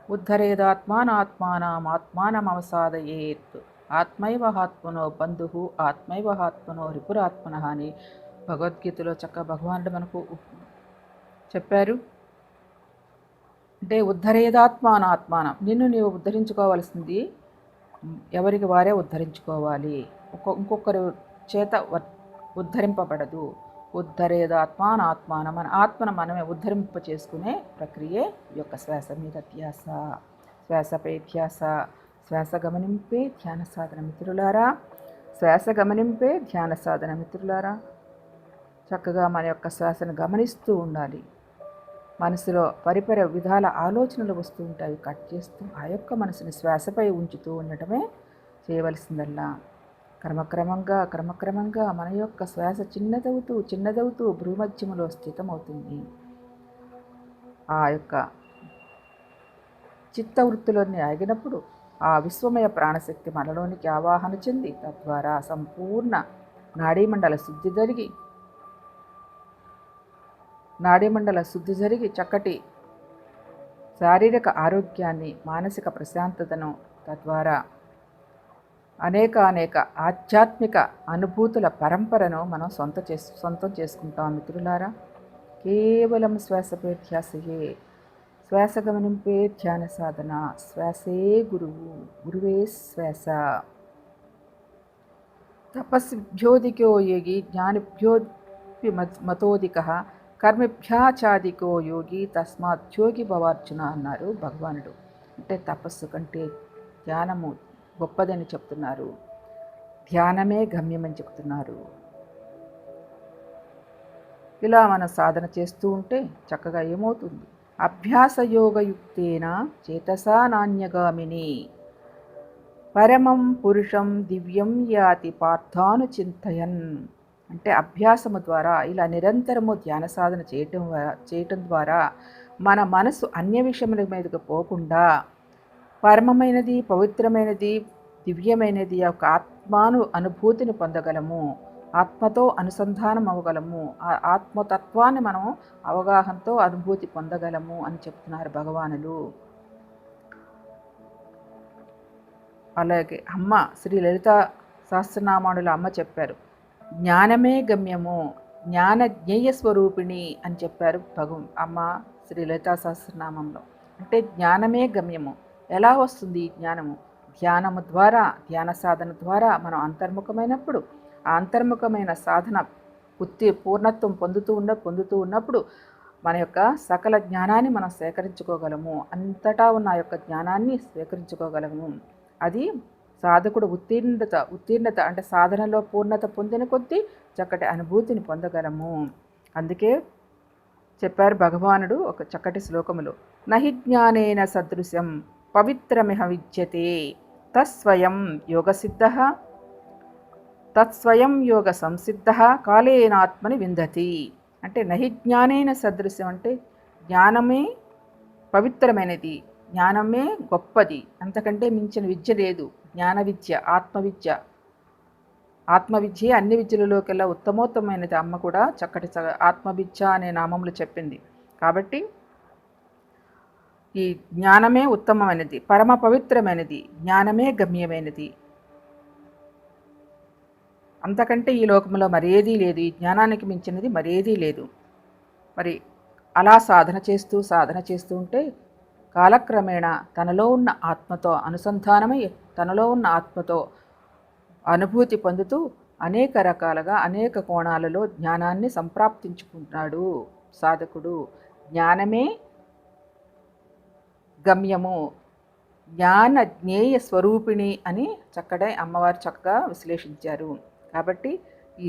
ఉద్ధరేదాత్మానాత్మానమవసాదయేత్ ఆత్మైవహాత్మనో బంధు ఆత్మైవహాత్మనో రిపురాత్మన అని భగవద్గీతలో చక్కగా భగవానుడు మనకు చెప్పారు. అంటే ఉద్ధరేదాత్మానాత్మానం, నిన్ను నీవు ఉద్ధరించుకోవాల్సింది ఎవరికి వారే ఉద్ధరించుకోవాలి, ఇంకొకరు చేత ఉద్ధరింపబడదు. ఉద్ధరేదాత్మానాత్మానం, మన ఆత్మను మనమే ఉద్ధరింప చేసుకునే ప్రక్రియే ఈ యొక్క శ్వాస మీద ధ్యాస, శ్వాసపై ధ్యాస. శ్వాస గమనింపే ధ్యాన సాధన మిత్రులారా. శ్వాస గమనింపే ధ్యాన సాధన మిత్రులారా. చక్కగా మన యొక్క శ్వాసను గమనిస్తూ ఉండాలి. మనసులో పరిపర విధాల ఆలోచనలు వస్తూ ఉంటాయి. కట్ చేస్తూ ఆ యొక్క మనసుని శ్వాసపై ఉంచుతూ ఉండటమే చేయవలసిందల్లా. క్రమక్రమంగా మన యొక్క శ్వాస చిన్నదవుతూ భ్రూమధ్యములో స్థితమవుతుంది. ఆ యొక్క చిత్తవృత్తులన్నీ ఆగినప్పుడు ఆ విశ్వమయ ప్రాణశక్తి మనలోనికి ఆవాహన చెంది తద్వారా సంపూర్ణ నాడీమండల శుద్ధి జరిగి చక్కటి శారీరక ఆరోగ్యాన్ని, మానసిక ప్రశాంతతను, తద్వారా అనేక ఆధ్యాత్మిక అనుభూతుల పరంపరను మనం సొంతం చేసుకుంటాం మిత్రులారా. కేవలం శ్వాసపై ధ్యాసయే, శ్వాస గమనింపే ధ్యాన సాధన. శ్వాసే గురువు, గురువే శ్వాస. తపస్భ్యోధికో యోగి జ్ఞానిభ్యోపి మతోధికః కర్మభ్యాచాదికో యోగి తస్మాత్ యోగి భవార్జున అన్నారు భగవానుడు. అంటే తపస్సు కంటే ధ్యానము గొప్పదని చెప్తున్నారు. ధ్యానమే గమ్యమని చెప్తున్నారు. ఇలా మనం సాధన చేస్తూ ఉంటే చక్కగా ఏమవుతుంది? అభ్యాసయోగయుక్తేన చేతసా నాణ్యగామిని పరమం పురుషం దివ్యం యాతి పార్థానుచింతయన్. అంటే అభ్యాసము ద్వారా, ఇలా నిరంతరము ధ్యాన సాధన చేయటం ద్వారా మన మనసు అన్య విషయముల మీదకు పోకుండా పరమమైనది, పవిత్రమైనది, దివ్యమైనది యొక్క అనుభూతిని పొందగలము. ఆత్మతో అనుసంధానం అవ్వగలము. ఆ ఆత్మతత్వాన్ని మనం అవగాహనతో అనుభూతి పొందగలము అని చెప్తున్నారు భగవానులు. అలాగే శ్రీ లలిత సహస్రనామానుల అమ్మ చెప్పారు, జ్ఞానమే గమ్యము. జ్ఞాన జ్ఞేయ స్వరూపిణి అని చెప్పారు అమ్మ శ్రీ లలితా సహస్రనామంలో. అంటే జ్ఞానమే గమ్యము. ఎలా వస్తుంది ఈ జ్ఞానము? ధ్యానము ద్వారా, ధ్యాన సాధన ద్వారా మనం అంతర్ముఖమైనప్పుడు, ఆ అంతర్ముఖమైన సాధన పూర్ణత్వం పొందుతూ ఉన్నప్పుడు మన యొక్క సకల జ్ఞానాన్ని మనం సేకరించుకోగలము. అంతటా ఉన్న ఆ యొక్క జ్ఞానాన్ని స్వీకరించుకోగలము. అది సాధకుడు ఉత్తీర్ణత అంటే సాధనలో పూర్ణత పొందిన కొద్దీ చక్కటి అనుభూతిని పొందగలము. అందుకే చెప్పారు భగవానుడు ఒక చక్కటి శ్లోకములో, నహి జ్ఞానేన సదృశం పవిత్రమిహ విద్యతే తస్వయం యోగ సంసిద్ధ కాలేనాత్మని విందతి. అంటే నహి జ్ఞానేన సదృశ్యం అంటే జ్ఞానమే పవిత్రమైనది, జ్ఞానమే గొప్పది, అంతకంటే మించిన విద్య లేదు. జ్ఞాన విద్య, ఆత్మవిద్యే అన్ని విద్యలలోకెల్లా ఉత్తమోత్తమైనది. అమ్మ కూడా చక్కటి ఆత్మవిద్య అనే నామములు చెప్పింది. కాబట్టి ఈ జ్ఞానమే ఉత్తమమైనది, పరమ పవిత్రమైనది, జ్ఞానమే గమ్యమైనది. అంతకంటే ఈ లోకంలో మరేదీ లేదు, ఈ జ్ఞానానికి మించినది మరేదీ లేదు. మరి అలా సాధన చేస్తూ ఉంటే కాలక్రమేణా తనలో ఉన్న ఆత్మతో అనుసంధానమై, తనలో ఉన్న ఆత్మతో అనుభూతి పొందుతూ అనేక రకాలుగా అనేక కోణాలలో జ్ఞానాన్ని సంప్రాప్తించుకుంటున్నాడు సాధకుడు. జ్ఞానమే గమ్యము, జ్ఞాన జ్ఞేయ స్వరూపిణి అని అమ్మవారు చక్కగా విశ్లేషించారు. కాబట్టి ఈ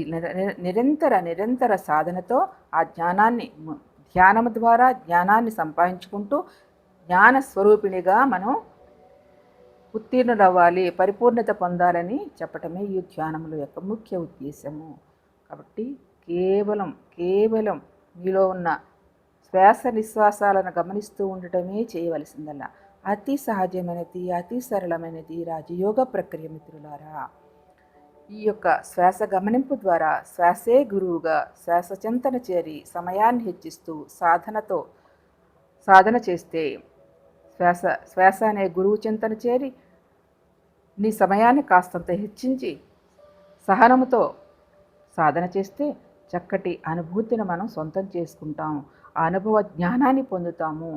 నిరంతర సాధనతో ఆ ధ్యానము ద్వారా జ్ఞానాన్ని సంపాదించుకుంటూ జ్ఞాన స్వరూపిణిగా మనం ఉత్తీర్ణులవ్వాలి, పరిపూర్ణత పొందాలని చెప్పటమే ఈ ధ్యానముల యొక్క ముఖ్య ఉద్దేశము. కాబట్టి కేవలం మీలో ఉన్న శ్వాస నిశ్వాసాలను గమనిస్తూ ఉండటమే చేయవలసిందల్లా. అతి సహజమైనది, అతి సరళమైనది రాజయోగ ప్రక్రియ మిత్రులారా. ఈ యొక్క శ్వాస గమనింపు ద్వారా శ్వాసే గురువుగా శ్వాస చింతన చేరి సమయాన్ని హెచ్చిస్తూ సాధన చేస్తే, శ్వాస అనే గురువు చింతన చేరి నీ సమయాన్ని కాస్తంత హెచ్చించి సహనముతో సాధన చేస్తే చక్కటి అనుభూతిని మనం సొంతం చేసుకుంటాం. ఆ అనుభవ జ్ఞానాన్ని పొందుతాము.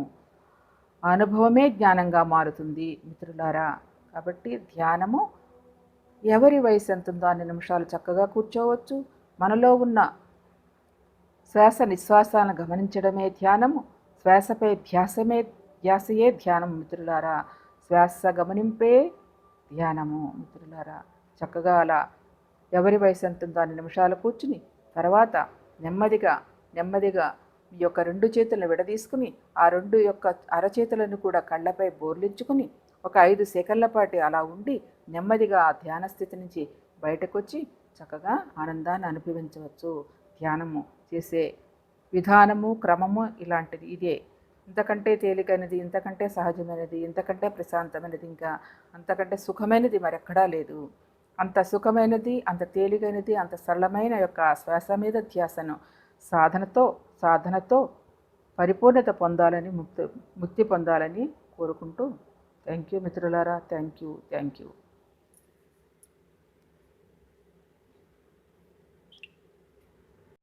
ఆ అనుభవమే జ్ఞానంగా మారుతుంది మిత్రులారా. కాబట్టి ధ్యానము ఎవరి వయసు ఎంత ఉందో అన్ని నిమిషాలు చక్కగా కూర్చోవచ్చు. మనలో ఉన్న శ్వాస నిశ్వాసాలను గమనించడమే ధ్యానము. శ్వాసపై ధ్యాసయే ధ్యానం మిత్రులారా. శ్వాస గమనింపే ధ్యానము మిత్రులారా. చక్కగా అలా ఎవరి వయసు ఎంత ఉందో అన్ని నిమిషాలు కూర్చుని తర్వాత నెమ్మదిగా మీ యొక్క 2 చేతులను విడదీసుకుని ఆ 2 యొక్క అరచేతులను కూడా కళ్ళపై బోర్లించుకుని ఒక 5 సెకన్ల పాటు అలా ఉండి నెమ్మదిగా ఆ ధ్యాన స్థితి నుంచి బయటకు వచ్చి చక్కగా ఆనందాన్ని అనుభవించవచ్చు. ధ్యానము చేసే విధానము, క్రమము ఇలాంటిది ఇదే. ఇంతకంటే తేలికైనది, ఇంతకంటే సహజమైనది, ఇంతకంటే ప్రశాంతమైనది, ఇంకా అంతకంటే సుఖమైనది మరెక్కడా లేదు. అంత సుఖమైనది, అంత తేలికైనది, అంత సరళమైన యొక్క శ్వాస మీద ధ్యాసను సాధనతో పరిపూర్ణత పొందాలని, ముక్తి పొందాలని కోరుకుంటూ థ్యాంక్ యూ మిత్రులారా. Thank you.